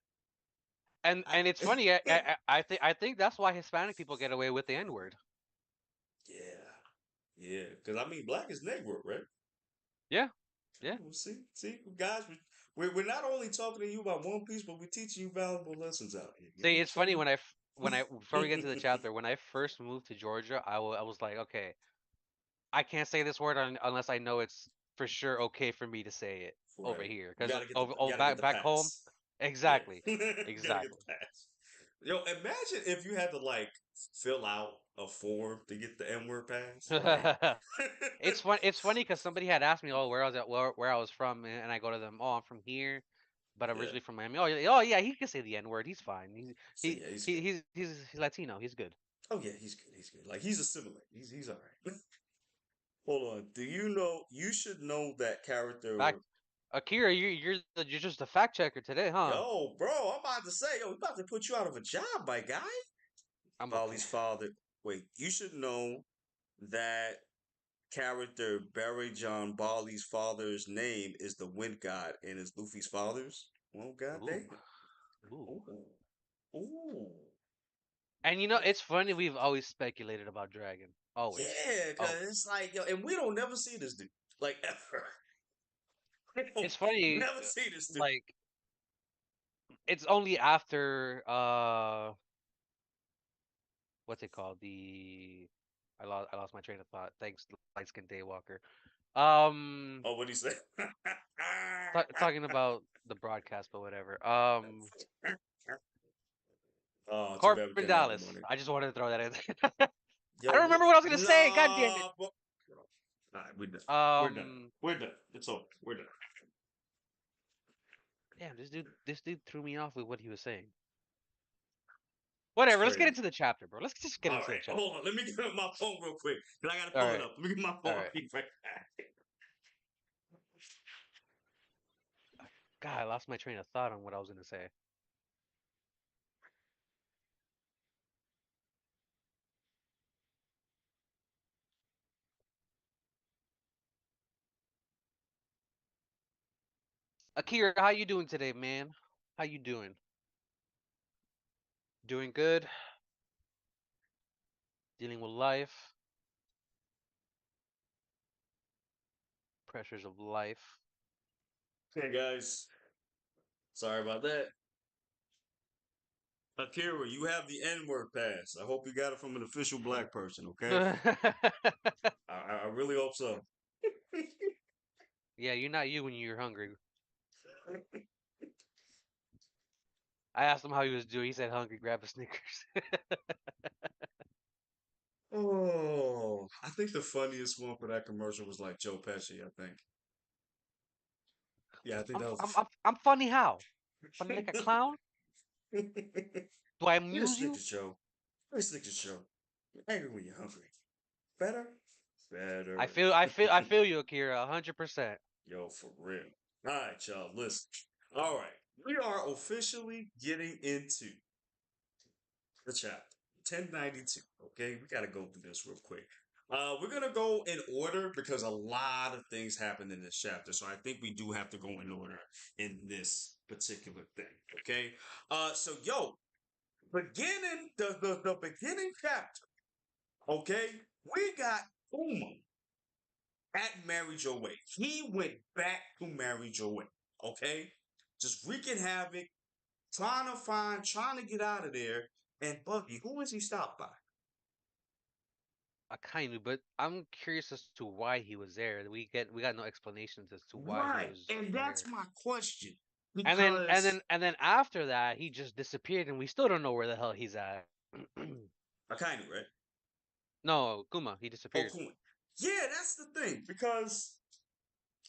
And it's funny. I think that's why Hispanic people get away with the N word. Yeah. Yeah. Because I mean, black is Negro, right? Yeah, yeah. Well, see, guys, we're not only talking to you about One Piece, but we're teaching you valuable lessons out here. You know See, what I'm it's funny saying? when I before we get into the chapter, when I first moved to Georgia, I was like, okay, I can't say this word unless I know it's for sure okay for me to say it over Right. here. You Because you gotta get the back home, pass. Yeah. exactly, You gotta get exactly. the pass. Yo, imagine if you had to like fill out a form to get the N-word pass. Like It's funny because somebody had asked me, oh, where I was where I was from, and I go to them, oh, I'm from here, but Yeah. originally from Miami. Oh yeah, he can say the N word. He's fine. So yeah, he's good. He's Latino. He's good. Oh yeah, he's good. He's good. Like he's assimilated. He's all right. Hold on. Do you know you should know that character? Fact, Akira, you're just a fact checker today, huh? Yo, bro, I'm about to say, yo, we about to put you out of a job, my guy. I'm okay. Bali's father. Wait, you should know that character Barry John Bali's father's name is the Wind God and is Luffy's father's. Well, god Ooh, damn. ooh. Ooh. Ooh. And you know, it's funny. We've always speculated about Dragon. Always, Yeah, because always. it's like, yo, and we don't never see this dude. Like, ever. We don't It's funny. never see this dude. Like it's only after what's it called? I lost my train of thought. Thanks, light skin Daywalker. Um, Oh, what he say? talking about the broadcast, but whatever. Oh, too bad we Corbin couldn't have the Dallas. money. I just wanted to throw that in. I Yo, don't what? remember what I was gonna say. God damn it. Nah, bro. All right, we're done. We're done. Um, We're done. It's over. We're done. damn, this dude threw me off with what he was saying. It's Whatever. Let's get crazy. into the chapter, bro. Let's just get All into the right, chapter. hold on. Let me get up my phone real quick. Cause I gotta All pull it right, up. Let me get my all phone. I'll right. be right back. God, I lost my train of thought on what I was gonna say. Akira, how you doing today, man? How you doing? Doing good? Dealing with life, pressures of life. Hey guys, sorry about that. Akira, you have the N-word pass. I hope you got it from an official black person. Okay, I really hope so. Yeah, you're not you when you're hungry. I asked him how he was doing. He said hungry, grab a Snickers. Oh, I think the funniest one for that commercial was like Joe Pesci. I think. Yeah, I think that was. I'm funny how? Funny like a The clown? Do I Eat a amuse you? Snickers, Joe. Eat a Snickers, Joe. You're angry when you're hungry. Better? Better. I feel you, Akira, 100%. Yo, for real. All right, y'all, listen. All right, we are officially getting into the chapter 1092. Okay, we got to go through this real quick. We're gonna go in order because a lot of things happened in this chapter, so I think we do have to go in order in this particular thing. Okay. So yo, beginning the beginning chapter. Okay, we got Uma at Marry Your Way. He went back to Marry Your Way. Okay, just wreaking havoc, trying to get out of there. And Buggy, who is he stopped by? I kind of, but I'm curious as to why he was there. We got no explanations as to why he Right, was and that's there. my question And then and because then and then after that, he just disappeared, and we still don't know where the hell he's at. I kind of right. No, Kuma, he Oh, disappeared. cool. Yeah, that's the thing because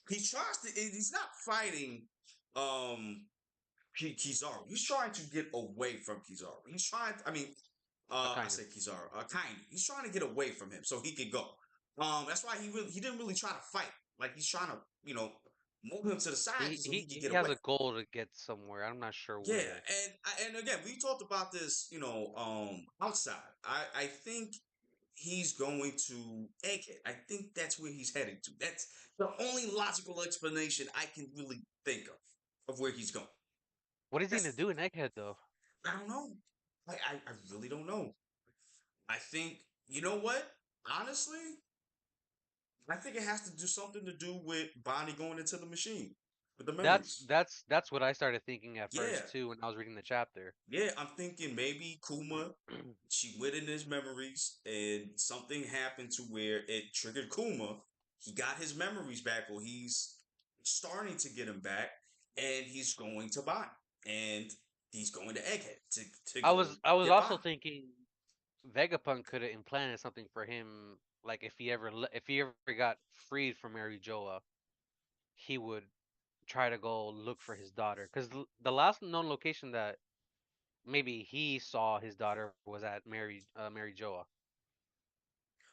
he tries to. He's not fighting. Kizaru. He's trying to get away from Kizaru. He's trying. I mean, I Akainu. said Kizaru. Kind. He's trying to get away from him so he could go. That's why he didn't really try to fight. Like he's trying to move him to the side He so he he could get he has away. a goal to get somewhere. I'm not sure Yeah, where. and again, we talked about this, outside. I think he's going to Egghead. I think that's where he's heading to. That's the only logical explanation I can really think of where he's going. What is he gonna That's do in Egghead though? I don't know. I really don't know. I think you know what? Honestly, I think it has to do something to do with Bonnie going into the machine with the That's memories. that's that's what I started thinking at Yeah, first too when I was reading the chapter. yeah. I'm thinking maybe Kuma. She went in his memories, and something happened to where it triggered Kuma. He got his memories back, or he's starting to get him back, and he's going to Bonnie, and he's going to Egghead to go I was get also Bonnie. thinking Vegapunk could have implanted something for him, like if he ever got freed from Mary Joa, he would try to go look for his daughter. Because the last known location that maybe he saw his daughter was at Mary Joa.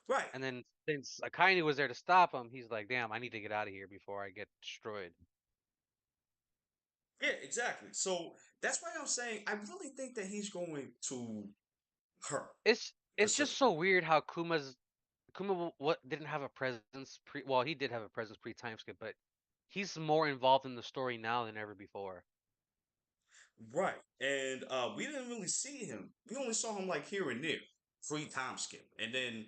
Right. And then since Akainu was there to stop him, he's like, "Damn, I need to get out of here before I get destroyed." Yeah, exactly. So that's why I'm saying I really think that he's going to her It's just specifically. so weird how what didn't have a presence pre. Well, he did have a presence pre time skip, but he's more involved in the story now than ever before. Right. And we didn't really see him. We only saw him like here and there, free time skip. And then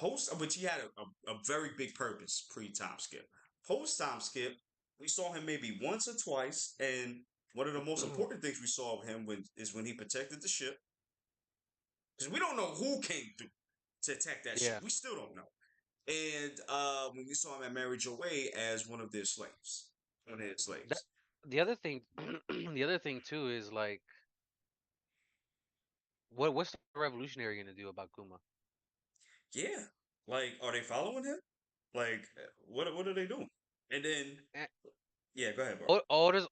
but he had a very big purpose pre time skip. Post time skip, we saw him maybe once or twice. And one of the most important things we saw of him is when he protected the ship. Because we don't know who came through to attack that ship. Yeah. We still don't know. And when we saw him at Marriage Away as one of their slaves, one of his That slaves. the other thing, the other thing too is like, what's the revolutionary gonna do about Kuma? Yeah, like, are they following him? Like, what are they doing? And then, Eh, yeah, go ahead, bro.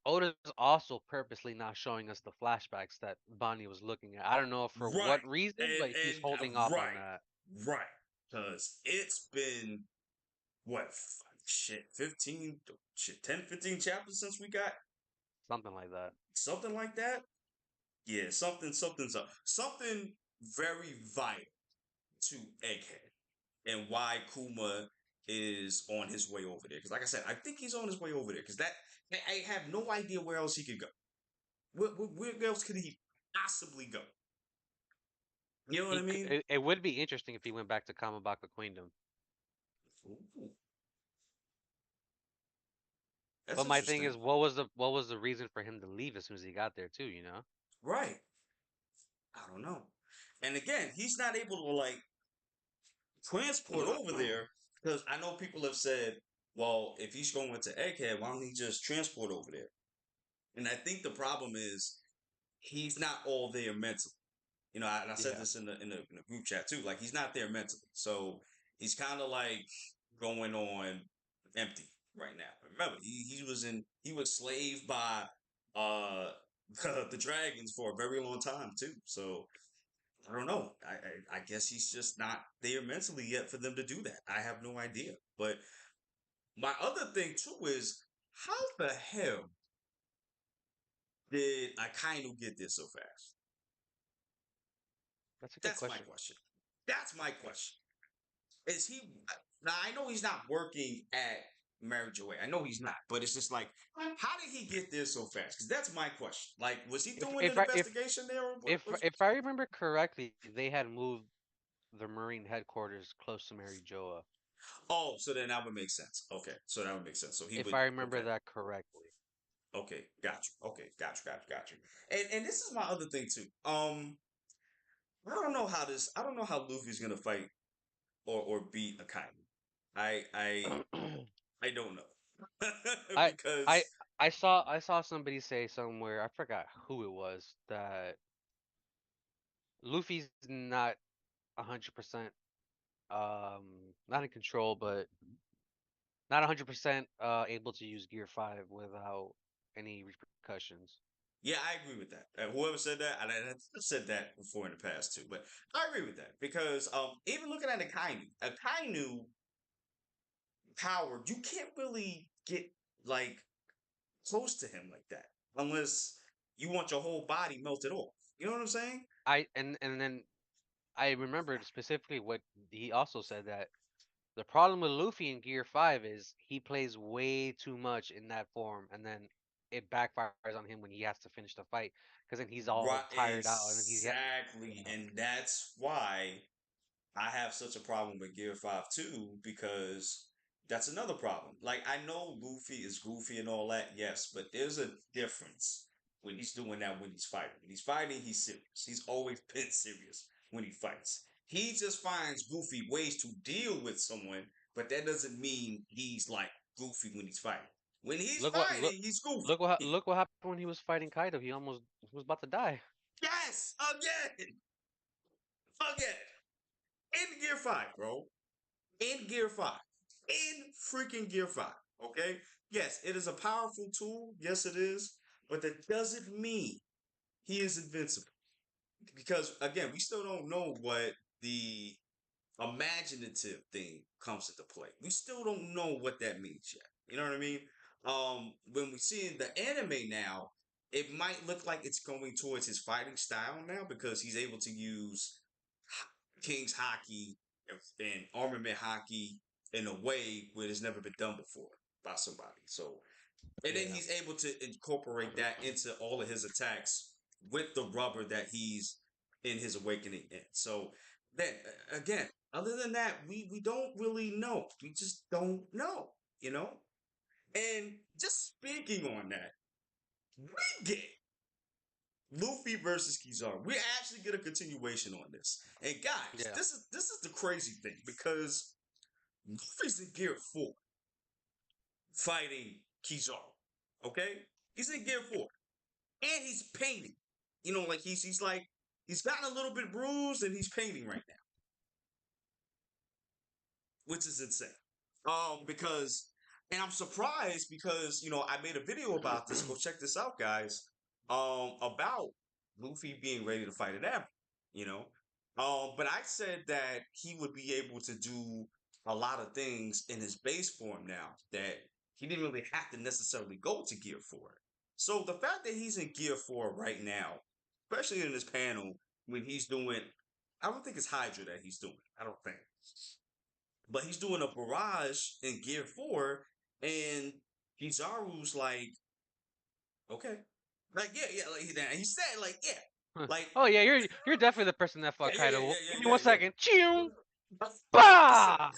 Oda's also purposely not showing us the flashbacks that Bonnie was looking at. I don't know for Right, what reason, but he's and holding off on right, that. right, because it's been what shit 10, 15 chapters since we got Something like that. something like that. Yeah, something's up. Something very vital to Egghead and why Kuma is on his way over there. Because, like I said, I think he's on his way over there. Because I have no idea where else he could go. Where else could he possibly go? You know what I mean? It would be interesting if he went back to Kamabaka Queendom. Ooh, that's But my thing interesting. is, what was the reason for him to leave as soon as he got there too? You know? Right. I don't know. And again, he's not able to like transport over there because I know people have said, well, if he's going to Egghead, why don't he just transport over there? And I think the problem is he's not all there mentally. And I said Yeah. this in the group chat too. Like he's not there mentally, so he's kind of like going on empty right now. Remember, he was slaved by uh the dragons for a very long time too. So I don't know. I guess he's just not there mentally yet for them to do that. I have no idea. But my other thing too is how the hell did I kind of get this so fast? That's a good That's my question. question. That's my question. Is he now? I know he's not working at Marriage Away. I know he's not, but it's just like, how did he get there so fast? Because that's my question. Like, was he If doing an if I investigation there, or what was? if I remember correctly, they had moved the Marine headquarters close to Mary Joa. Oh, so then that would make sense. Okay, so that would make sense. So he If would. I remember Okay, that correctly. okay, got you. Okay, got you. And this is my other thing too. I don't know how this. I don't know how Luffy's gonna fight or beat a kaido. I I don't know I I because I saw somebody say somewhere, I forgot who it was, that Luffy's not 100% not in control, but not 100% able to use Gear 5 without any repercussions. yeah, I agree with that. Whoever said that, I said that before in the past too, but I agree with that because even looking at a Kainu power, you can't really get like close to him like that unless you want your whole body melted off. You know what I'm saying? And then I remembered specifically what he also said, that the problem with Luffy in Gear 5 is he plays way too much in that form, and then it backfires on him when he has to finish the fight, because then he's all Right, tired out, and then exactly, yeah. and that's why I have such a problem with Gear 5 too, because that's another problem. Like, I know Luffy is goofy and all that, yes, but there's a difference when he's doing that when he's fighting. When he's fighting, he's serious. He's always been serious when he fights. He just finds goofy ways to deal with someone, but that doesn't mean he's like goofy when he's fighting. When he's Look what fighting, he's goofy. look what happened when he was fighting Kaido. He was about to die. Yes, again, again. In Gear 5, bro. In Gear 5. In freaking Gear 5. Okay? Yes, it is a powerful tool. Yes, it is. But that doesn't mean he is invincible. Because, again, we still don't know what the imaginative thing comes into play. We still don't know what that means yet. You know what I mean? When we see in the anime now, it might look like it's going towards his fighting style now because he's able to use King's haki and armament haki in a way where it's never been done before by somebody. So, and then Yeah. he's able to incorporate that into all of his attacks with the rubber that he's in his awakening in. So, then again, other than that, we don't really know. We just don't know, you know. And just speaking on that, we get Luffy versus Kizaru. We actually get a continuation on this. And guys, Yeah. this is the crazy thing because Luffy's in Gear 4 fighting Kizaru. Okay? He's in Gear 4. And he's painting. You know, like he's like he's gotten a little bit bruised and he's painting right now, which is insane. Because and I'm surprised because I made a video about this. Go check this out, guys. About Luffy being ready to fight an admiral. You know, but I said that he would be able to do a lot of things in his base form now that he didn't really have to necessarily go to Gear 4. So the fact that he's in Gear 4 right now, especially in this panel when he's doing, I don't think it's Hydra that he's doing. I don't think. But he's doing a barrage in Gear 4, and Kizaru's like, okay. Like, yeah, like he said, like, yeah. Like, Oh yeah, you're definitely the person that yeah, fought yeah, yeah, Kaido. Give me yeah, one yeah, second. Chew. yeah. He said, Bah!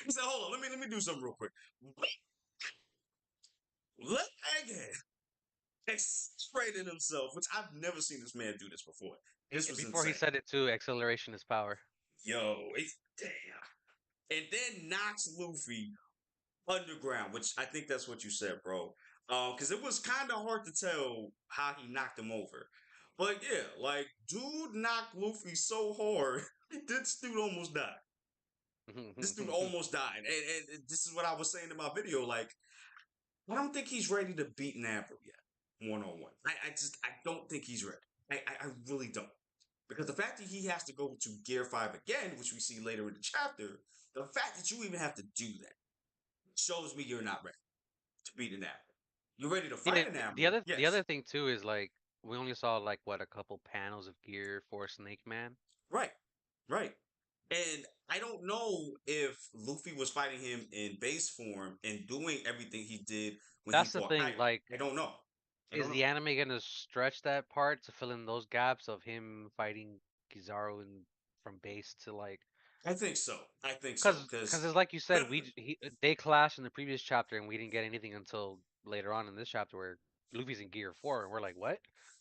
he said, hold on, let me do something real quick. Let Egghead accelerated himself, which I've never seen this man do this before. This was Before he insane. said it too, acceleration is power. Yo, it's damn. And then knocks Luffy underground, which I think that's what you said, bro. Because it was kind of hard to tell how he knocked him over. But yeah, like, dude knocked Luffy so hard, this dude almost died. This dude almost died. And this is what I was saying in my video. Like, I don't think he's ready to beat an Apple yet, one on one. I don't think he's ready. I really don't. Because the fact that he has to go to Gear 5 again, which we see later in the chapter, the fact that you even have to do that shows me you're not ready to beat an admiral. You're ready to Yeah, fight an admiral, the yes. other thing too is, like, we only saw like what, a couple panels of gear for Snake Man. Right, right. And I don't know if Luffy was fighting him in base form and doing everything he did when he That's the fought thing. Kaido. Like, I don't know. I don't is know. the anime gonna stretch that part to fill in those gaps of him fighting Kizaru and from base to like? I think so. I think so. Cause Because it's like you said, they clashed in the previous chapter, and we didn't get anything until later on in this chapter where Luffy's in Gear 4, and we're like, what?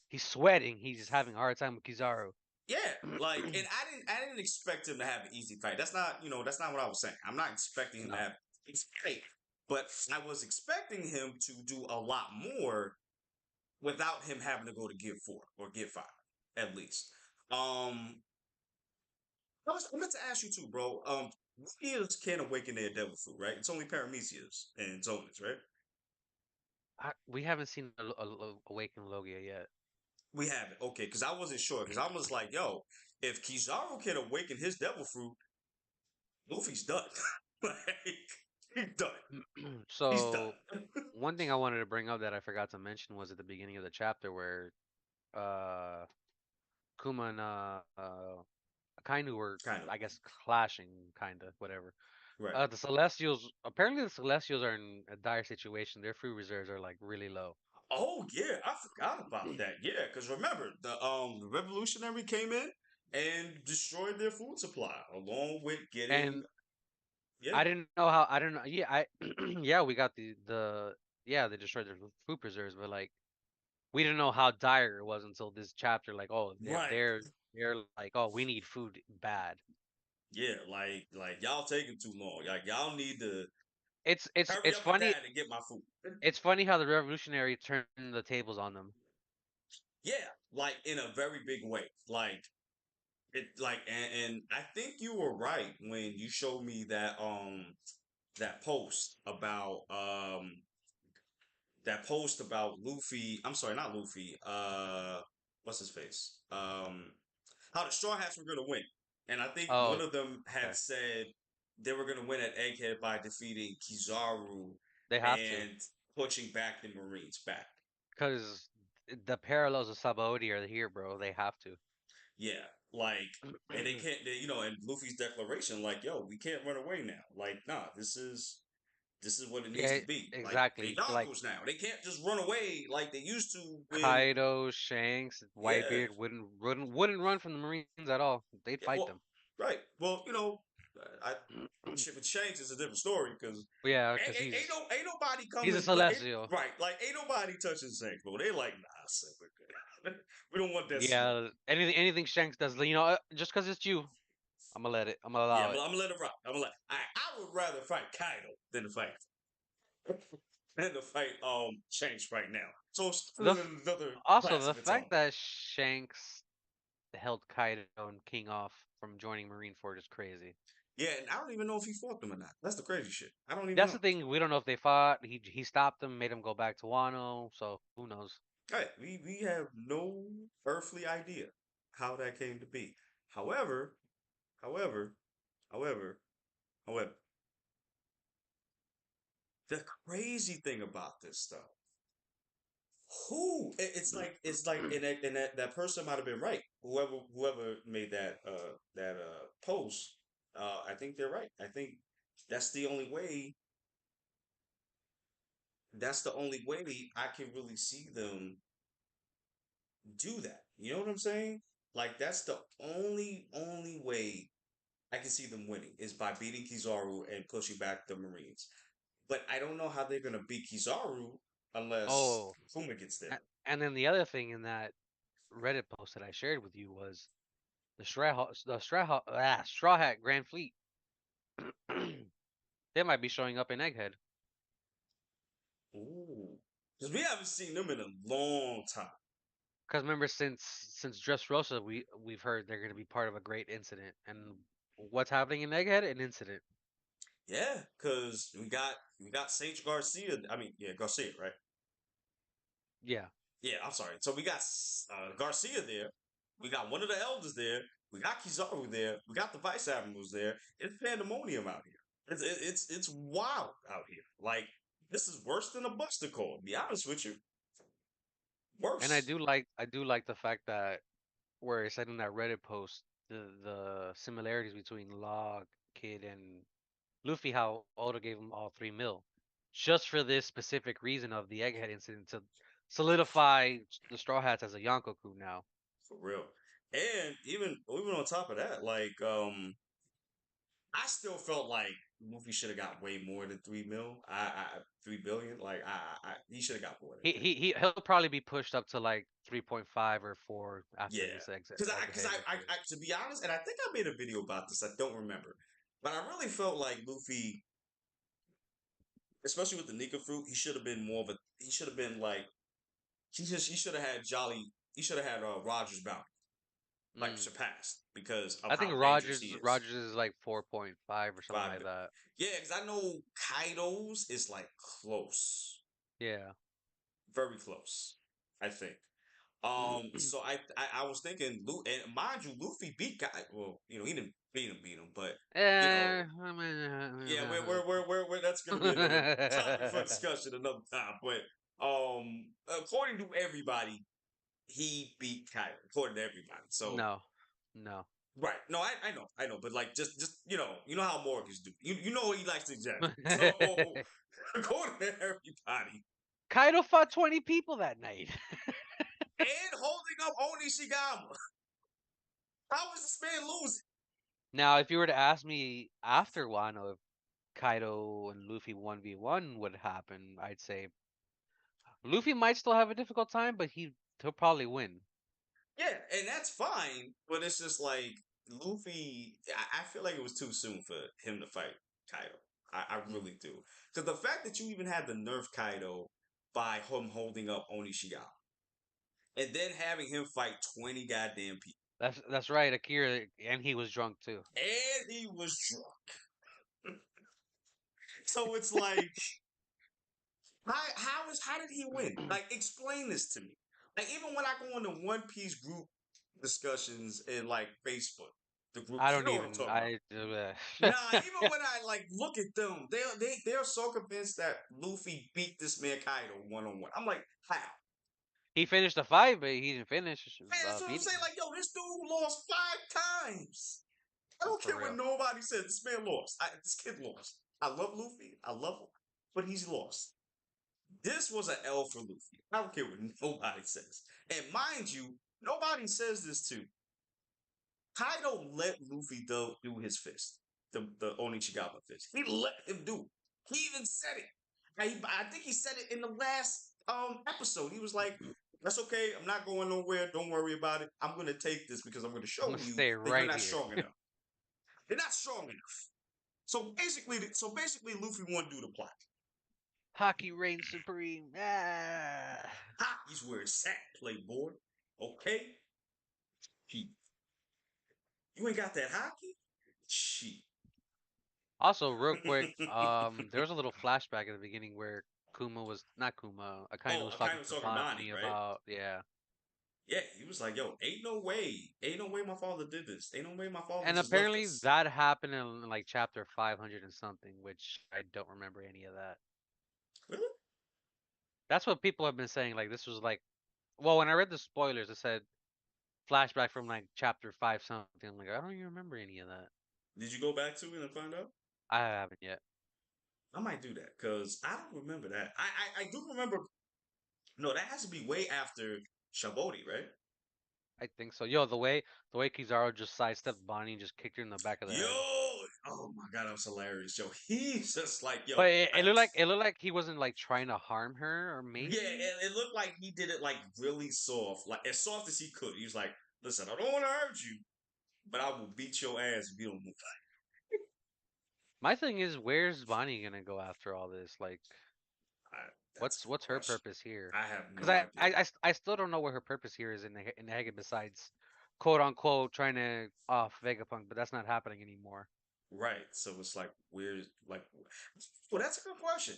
He's sweating. He's just having a hard time with Kizaru. yeah, like, and I didn't expect him to have an easy fight. That's not, that's not what I was saying. I'm not expecting him to No. have an easy fight, but I was expecting him to do a lot more without him having to go to Gear 4 or Gear 5, at least. Um, I meant to ask you too, bro. Warriors can't awaken their devil fruit, right? It's only Paramecias and Zonus, right? We haven't seen Awaken Logia yet. We haven't. Okay, because I wasn't sure. Because I was like, yo, if Kizaru can awaken his devil fruit, Luffy's done. Like, he's done. He's done. So one thing I wanted to bring up that I forgot to mention was at the beginning of the chapter where uh Kuma and Akainu were, Kind of. I guess, clashing, kinda, whatever. Right. The Celestials, apparently the Celestials are in a dire situation. Their food reserves are like really low. Oh yeah, I forgot about that. Yeah, because remember the revolutionary came in and destroyed their food supply along with getting And yeah. I didn't know how, I don't know. Yeah, yeah, we got yeah, they destroyed their food preserves, but like we didn't know how dire it was until this chapter. Like, oh, Right. they're like, oh, we need food bad. Yeah, like y'all taking too long. Like y'all need to It's it's hurry it's up with funny. that and get my food. It's funny how the revolutionary turned the tables on them. Yeah, like in a very big way. Like it like and I think you were right when you showed me that post about Luffy. I'm sorry, not Luffy. What's his face? How the Straw Hats were gonna win. And I think one Oh, of them had okay. said they were gonna win at Egghead by defeating Kizaru They have to, and pushing back the Marines back. because the parallels of Sabaody are here, bro. They have to. Yeah, like, and they can't, and Luffy's declaration, like, yo, we can't run away now. Like, nah, this is what it needs Yeah, to be. Like, they exactly. Like Yonkos now. They can't just run away like they used to when, Kaido, Shanks, yeah, Whitebeard wouldn't run from the Marines at all. They'd yeah, fight well, them. right. Well, I shit with Shanks is a different story because Yeah, because ain't nobody he's a coming, Celestial. right? Like, ain't nobody touching Shanks, bro. They like, nah, son, we're good. We don't want that smoke. Yeah, anything Shanks does, just because it's you, I'm gonna let it. I'm gonna Yeah, allow I'm, it. I'm gonna let it rock. I'm gonna let. I would rather fight Kaido than to fight Shanks right now. So it's The still f- another Also class the of its own. fact that Shanks held Kaido and King off from joining Marineford is crazy. Yeah, and I don't even know if he fought them or not. That's the crazy shit. I don't even That's know. the thing. We don't know if they fought. He stopped them, made them go back to Wano. So who knows? Right, we have no earthly idea how that came to be. However, however, however, however, the crazy thing about this stuff, it's like, and that person might have been right. Whoever made that post, I think they're right. I think that's the only way. That's the only way I can really see them do that. You know what I'm saying? Like that's the only way I can see them winning is by beating Kizaru and pushing back the Marines. But I don't know how they're gonna beat Kizaru unless Oh, Kuma gets there. and then the other thing in that Reddit post that I shared with you was Straw Hat Grand Fleet. They might be showing up in Egghead. Ooh, because we haven't seen them in a long time. Because remember, since Dressrosa, we've heard they're going to be part of a great incident. And what's happening in Egghead? An incident. Yeah, because we got Sage Garcia. I mean, yeah, Garcia, right? Yeah. Yeah, I'm sorry. So we got Garcia there. We got one of the elders there. We got Kizaru there. We got the vice admirals there. It's pandemonium out here. It's wild out here. Like this is worse than a Buster Call. To be honest with you, And I worse. do like the fact that where it said in that Reddit post the similarities between Law, Kid, and Luffy, how Oda gave them all 3 mil, just for this specific reason of the Egghead incident to solidify the Straw Hats as a Yonkoku now. For real. And even on top of that, like I still felt like Luffy should have got way more than 3 mil. 3 billion. Like he should have got more than that. He'll probably be pushed up to like 3.5 or 4 after Yeah, this because Egghead issue. to be honest, and I think I made a video about this. I don't remember, but I really felt like Luffy, especially with the Nika fruit, he should have been more of a. He should have been like he should have had Jolly. He should have had Rogers bounty like Mm. surpassed because of I think how dangerous he is. Rogers is like 4.5 or something 5 like that. Yeah, because I know Kaido's is like close, Yeah. very close. I think. So I was thinking, and mind you, Luffy beat guy. Well, he didn't beat him, but you know, I yeah, mean, that's gonna be another topic for discussion another time. But according to everybody, he beat Kaido. According to everybody, so no, no. right. No, I know, but like just you know how Morgans do. You know he likes to exaggerate. So according to everybody, Kaido fought 20 people that night. and holding up Onishigama, how is this man losing? Now, if you were to ask me after Wano if Kaido and Luffy 1v1 would happen, I'd say Luffy might still have a difficult time, but he'll probably win. Yeah, and that's fine, but it's just like Luffy. I feel like it was too soon for him to fight Kaido. I Mm. really do, because the fact that you even had the nerf Kaido by him holding up Onishigama, and then having him fight 20 goddamn people, That's right, Akira, and he was drunk too. and he was drunk. So it's like, how did he win? Like, explain this to me. Like, even when I go into One Piece group discussions in like Facebook, the I groups, you don't know what I'm even. talking about. Nah, even when I like look at them, they're so convinced that Luffy beat this man Kaido 1-on-1. I'm like, how? He finished the fight, but he didn't finish Man, that's what I'm beating saying. him Like, yo, this dude lost 5 times. I don't for care what real. nobody says. This man lost. This kid lost. I love Luffy. I love him, but he's lost. This was an L for Luffy. I don't care what nobody says. And mind you, nobody says this too. Kaido let Luffy do his fist, the Onichigama fist. He let him do. He even said it. I think he said it in the last episode. He was like, "That's okay. I'm not going nowhere. Don't worry about it. I'm gonna take this because I'm gonna I'm show gonna you stay that you're right not here. strong enough. You're not strong enough." So basically, Luffy won't do the plot. Hockey reigns supreme. Ah. He's where it's at, playboy. Okay, he, you ain't got that hockey. She. Also, real quick, there was a little flashback at the beginning where Kuma was not Kuma, Akainu Oh, was I kind talking of to talking Bonnie, Bonnie right? about yeah, Yeah, he was like, "Yo, ain't no way my father did this. Ain't no way my father and just left apparently us." that happened in like chapter 500 and something, which I don't remember any of that. Really? That's what people have been saying. Like this was like, well, when I read the spoilers, it said flashback from like chapter 5 something. I'm like, I don't even remember any of that. Did you go back to it and find out? I haven't yet. I might do that because I don't remember that. I do remember. No, that has to be way after Shaboti, right? I think so. Yo, the way Kizaru just sidestepped Bonnie and just kicked her in the back of the Yo, head. oh my god, that was hilarious. Yo, he's just like, But yo, it looked like he wasn't like trying to harm her, or yeah, maybe it looked like he did it like really soft, like as soft as he could. He was like, "Listen, I don't want to hurt you, but I will beat your ass if you don't move." my thing is, where's Bonnie gonna go after all this? Like, I, that's a good what's her question. purpose here? I have Because no idea. I still don't know what her purpose here is in the Hege besides quote unquote trying to off Vegapunk, but that's not happening anymore. Right. So it's like weird. Like, well, that's a good question.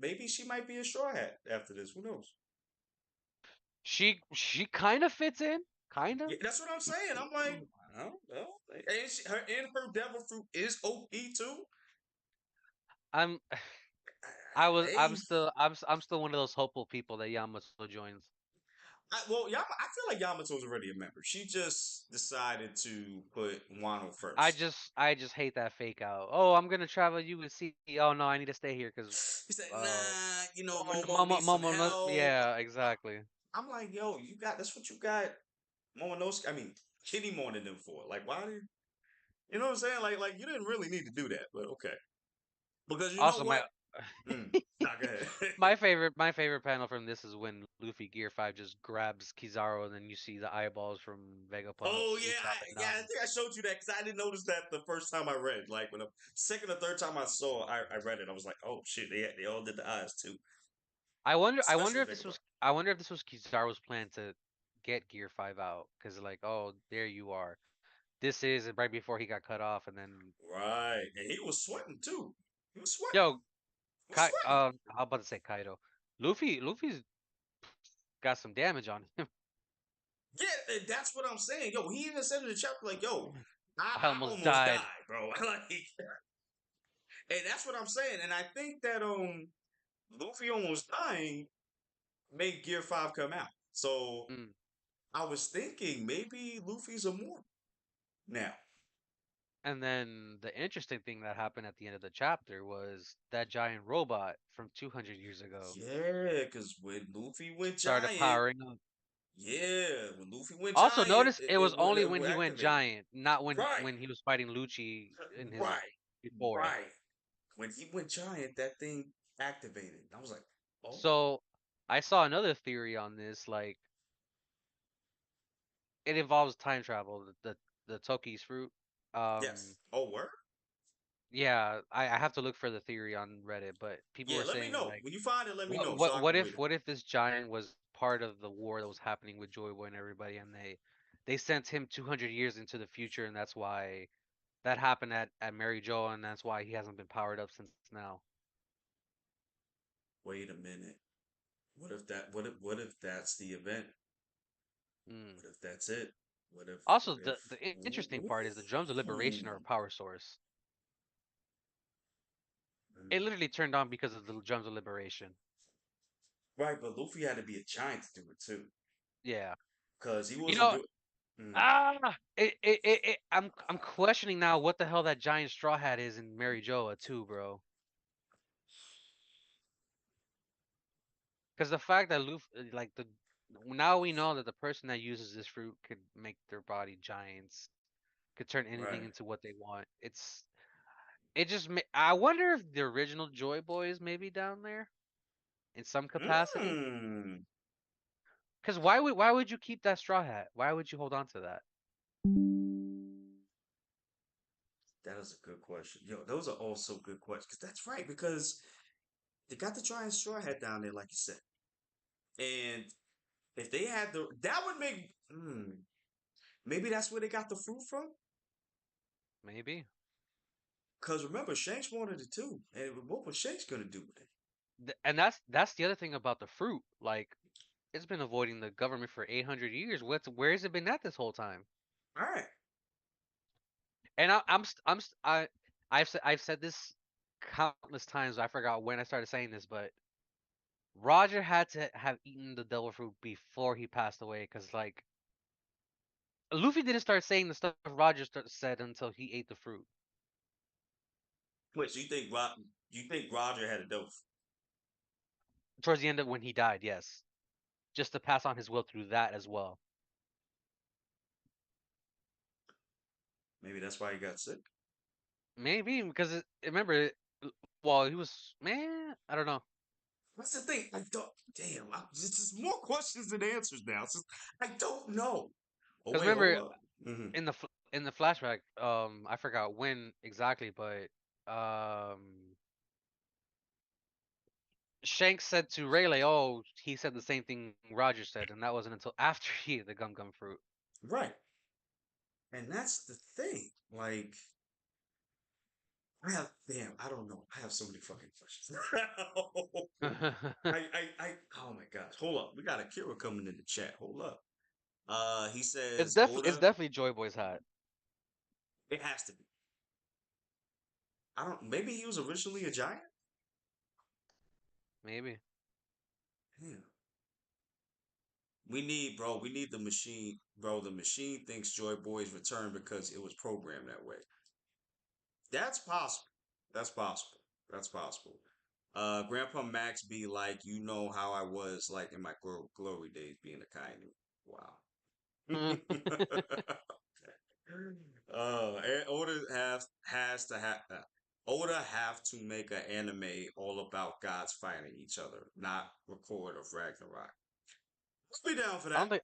Maybe she might be a straw hat after this. Who knows? She kind of fits in, kind of. Yeah, that's what I'm saying. I'm like, I don't know. And her devil fruit is OP too. I'm I was Hey, I'm still one of those hopeful people that Yamato joins. I feel like Yamato's already a member. She just decided to put Wano I first. just I just hate that fake out. Oh, I'm gonna travel you and see. Oh no, I need to stay here because He said, uh, "Nah, Momo needs some Momo, help." yeah, exactly. I'm like, "Yo, you got that's what you got Momonosuke. I mean, Kitty more than them for. Like, why did you know what I'm saying? Like you didn't really need to do that, but okay. Because you know Also, what? Nah, go ahead. my favorite panel from this is when Luffy Gear 5 just grabs Kizaru and then you see the eyeballs from Vegapunk, Oh yeah, Usopp, and I Nami. think I showed you that because I didn't notice that the first time I read. Like when the second or third time I saw, I read it. I was like, oh shit, they all did the eyes too, I wonder especially if this Vegapunk. was I wonder if this was Kizaru's plan to get Gear 5 out because like, oh, there you are. This is right before he got cut off, and then Right, and he was sweating too. He was sweating. yo, He was sweating. how about to say Kaido? Luffy's got some damage on him. Yeah, and that's what I'm saying. Yo, he even said in the chapter like, "Yo, I I almost almost died. died, bro." Like, and that's what I'm saying. And I think that Luffy almost dying made Gear 5 come out. So Mm. I was thinking maybe Luffy's a more now. And then the interesting thing that happened at the end of the chapter was that giant robot from 200 years ago Yeah, because when Luffy went started giant, powering up. yeah, when Luffy went Also, giant, notice it was only when it he went activated. giant, not when Right, when he was fighting Lucci in his right, before. right. When he went giant, that thing activated. I was like, oh, So I saw another theory on this, like it involves time travel, the Toki's fruit. Um, yes. Oh, word? yeah, I have to look for the theory on Reddit, but people Yeah, were let me saying know. like When you find it, let me What know so what I what can if read it. what if this giant was part of the war that was happening with Joy Boy and everybody, and they sent him 200 years into the future, and that's why that happened at Mary Jo, and that's why he hasn't been powered up since now. Wait a minute. What if that's the event? Mm. What if that's it? What if Also, what if the interesting part is the drums of Ooh. liberation are a power source. It Mm. literally turned on because of the drums of liberation. Right, but Luffy had to be a giant to do it too. Yeah, Because he you wasn't know, doing mm, I'm questioning now what the hell that giant straw hat is in Mary Joa too, bro. Because the fact that like the now we know that the person that uses this fruit could make their body giants, could turn anything right. into what they want. I wonder if the original Joy Boys may be down there in some capacity. Mm. Because why would you keep that straw hat? Why would you hold on to that? That is a good question. Yo, those are also good questions. 'Cause that's right, because they got the giant straw hat down there, like you said. And if they had that would make maybe that's where they got the fruit from. Maybe. Because remember, Shanks wanted it too. And what was Shanks gonna do with it? And that's the other thing about the fruit. Like it's been avoiding the government for 800 years. Where's it been at this whole time? All right. And I've said this countless times. I forgot when I started saying this, but Roger had to have eaten the devil fruit before he passed away, because like Luffy didn't start saying the stuff Roger said until he ate the fruit Wait, so you think Roger had a dose? towards the end of when he died. Yes, just to pass on his will through that as well. Maybe that's why he got sick. Maybe because remember, well, he was man. I don't know. That's the thing. I don't. Damn. It's just more questions than answers now. It's just, I don't know. Oh Because wait, hold remember up. in the flashback, I forgot when exactly, but um, Shanks said to Rayleigh, "Oh, he said the same thing Roger said," and that wasn't until after he ate the gum gum fruit. Right, and that's the thing. Like, damn. I don't know. I have so many fucking questions. Oh my gosh. Hold up. We got Akira coming in the chat. Hold up. He says It's Oda. definitely Joy Boy's hat. It has to be. I don't. Maybe he was originally a giant. Maybe. Damn. we need the machine, bro. The machine thinks Joy Boy's return because it was programmed that way. That's possible. That's possible. That's possible. Grandpa Max be like, you know how I was like in my glory days being a kainu. Wow. And Oda have to make an anime all about gods fighting each other, not record of Ragnarok. I'll be down for I don't that. think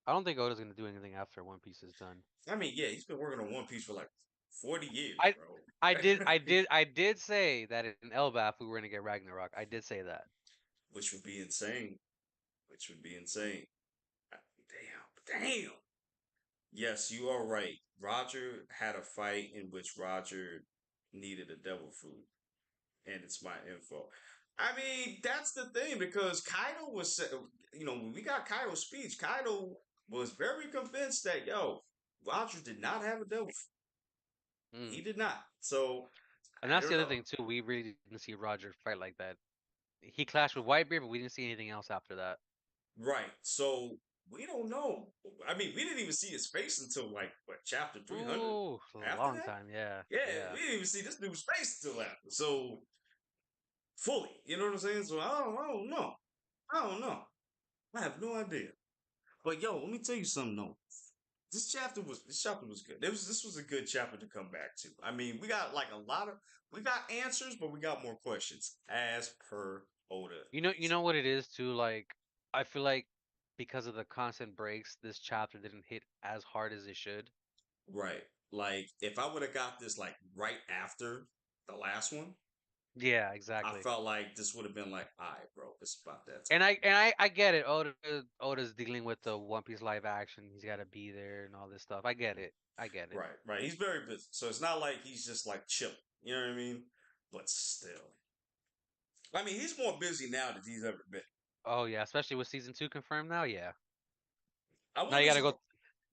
I don't think Oda's gonna do anything after One Piece is done. I mean, yeah, he's been working on One Piece for like 40 years, I I bro. did I did I did say that in Elbaf we were gonna get Ragnarok. I did say that. Which would be insane. Which would be insane. Damn. Yes, you are right. Roger had a fight in which Roger needed a devil fruit, and it's my info. I mean, that's the thing because Kaido was, when we got Kaido's speech, Kaido was very convinced that Roger did not have a devil fruit. He Mm. did not. So And I that's don't the other know. thing too. We really didn't see Roger fight like that. He clashed with Whitebeard, but we didn't see anything else after that. Right. So we don't know. I mean, we didn't even see his face until like what chapter 300. Ooh, a After long that, time. Yeah, yeah, yeah. we didn't even see this dude's face until after. So fully, you know what I'm saying? So I don't know. I don't know. I have no idea. But yo, let me tell you something though. This chapter was good. This was a good chapter to come back to. I mean, we got like we got answers, but we got more questions as per Oda. You know what it is too. Like I feel like because of the constant breaks, this chapter didn't hit as hard as it should. Right. Like if I would have got this like right after the last one, Yeah, I exactly. felt like this would have been like, all right, bro, it's about that time. And I get it. Oda's dealing with the One Piece live action. He's got to be there and all this stuff. I get it. I get it. Right, right. He's very busy. So it's not like he's just like chill. You know what I mean? But still. I mean, he's more busy now than he's ever been. Oh yeah, especially with season 2 confirmed now. Yeah. I Now wouldn't you be got to go. surprised.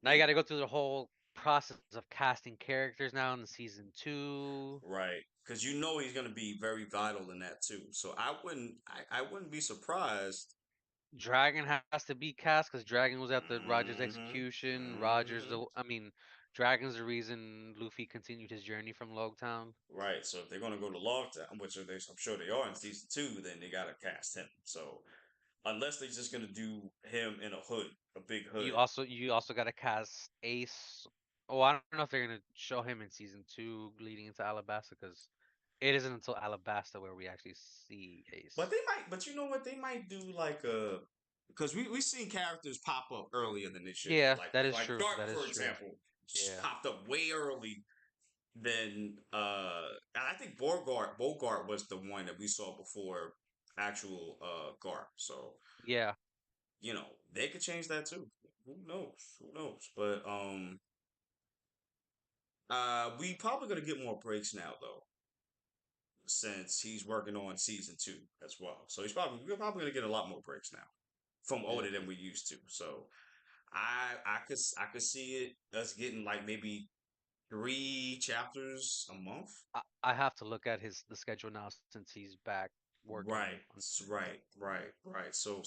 Now you got to go through the whole process of casting characters now in the season 2. Right. Because you know he's gonna be very vital in that too. So I wouldn't be surprised. Dragon has to be cast because Dragon was at the Rogers Hmm. execution. Hmm. Dragon's the reason Luffy continued his journey from Logtown. Right. So if they're gonna go to Lockdown, which I'm sure they are in season two, then they gotta cast him. So unless they're just gonna do him in a hood, a big hood. You also got to cast Ace. Oh, I don't know if they're gonna show him in season 2 leading into Alabasta because it isn't until Alabasta where we actually see But Ace. they might, but you know what? They might do like a because we seen characters pop up earlier than they should have. Yeah, Like that is like true. Dark, That is for true. example, Yeah. popped up way early than and I think Bogart was the one that we saw before actual Garp. So, Yeah. they could change that too. Who knows? Who knows? But we probably gonna get more breaks now though, since he's working on season two as well. So we're probably gonna get a lot more breaks now from Yeah. Oda than we used to. So I could see us getting like maybe 3 chapters a month. I have to look at his the schedule now since he's back working Right, on right. So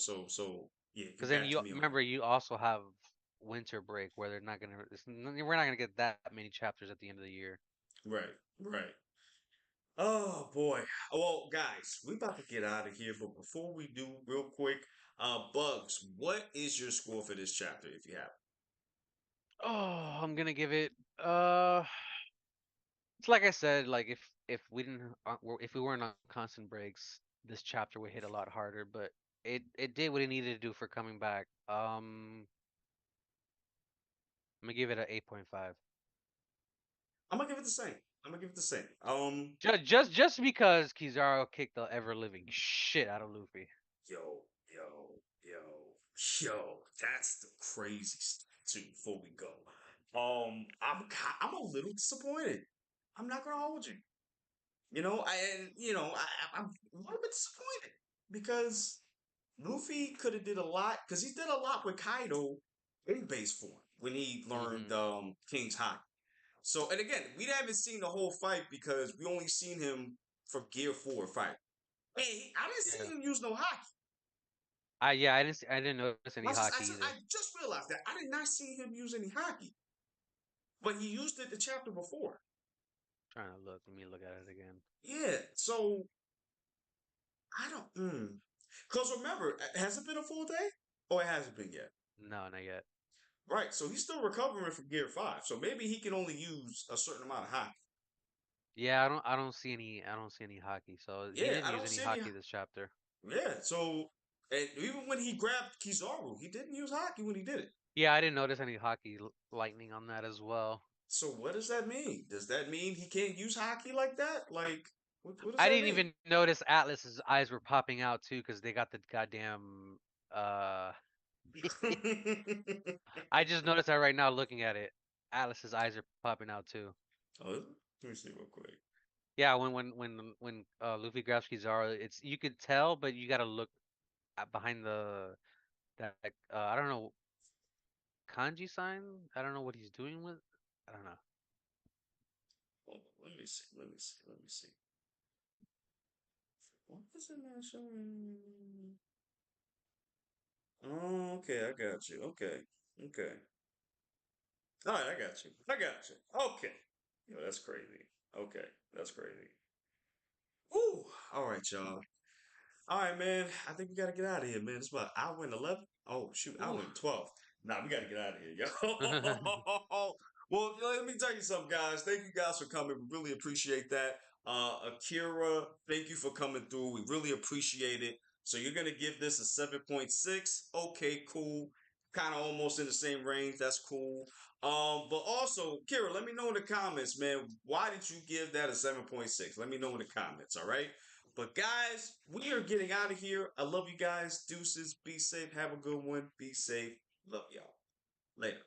yeah, because get then back to you me on that. remember you also have winter break where they're not gonna we're not gonna get that many chapters at the end of the year. Right, right. Oh boy. Well, guys, we about to get out of here, but before we do, real quick, Bugs, what is your score for this chapter if you have Oh, I'm gonna give it it's like I said, like if we didn't if we weren't on constant breaks, this chapter would hit a lot harder, but it did what it needed to do for coming back. I'm gonna give it a 8.5. I'm gonna give it the same. I'm gonna give it the same. Just because Kizaru kicked the ever living shit out of Luffy. Yo, yo, that's the crazy stuff too. Before we go, I'm a little disappointed. I'm not gonna hold you. I'm a little bit disappointed because Luffy could have did a lot because he did a lot with Kaido in base form when he learned Hmm. King's Haki. So, and again, we haven't seen the whole fight because we only seen him for Gear 4 fight. Hey, I didn't Yeah. see him use no haki. I didn't notice any haki I either. just realized that I did not see him use any haki, but he used it the chapter before. Trying to look. Let me look at it again. Yeah, so I don't. Because remember, has it been a full day? Or it hasn't been yet? No, not yet. Right, so he's still recovering from Gear 5. So maybe he can only use a certain amount of haki. Yeah, I don't see any haki. So he Yeah, didn't I use don't any see any. haki this chapter. Yeah, so and even when he grabbed Kizaru, he didn't use haki when he did it. Yeah, I didn't notice any haki lightning on that as well. So what does that mean? Does that mean he can't use haki like that? Like, what does I that didn't mean? even notice Atlas's eyes were popping out too because they got the goddamn uh I just noticed that right now looking at it. Atlas's eyes are popping out too. Oh, let me see real quick. Yeah, when Luffy grabs Kizaru, it's you could tell, but you gotta look behind the that I don't know kanji sign. I don't know what he's doing with. I don't know. Hold on, let me see. Let me see. Let me see. What is it not showing? Oh, okay, I got you. Okay, okay. All right, I got you. I got you. Okay. Yo, that's crazy. Okay, that's crazy. Ooh. All right, y'all. All right, man. I think we gotta get out of here, man. It's about hour and 11. Oh shoot, Ooh. hour and 12. Nah, we gotta get out of here, yo. Well, let me tell you something, guys. Thank you guys for coming. We really appreciate that. Akira, thank you for coming through. We really appreciate it. So you're gonna give this a 7.6. Okay, cool. Kind of almost in the same range. That's cool. But also, Kira, let me know in the comments, man. Why did you give that a 7.6? Let me know in the comments, all right? But guys, we are getting out of here. I love you guys. Deuces. Be safe. Have a good one. Be safe. Love y'all. Later.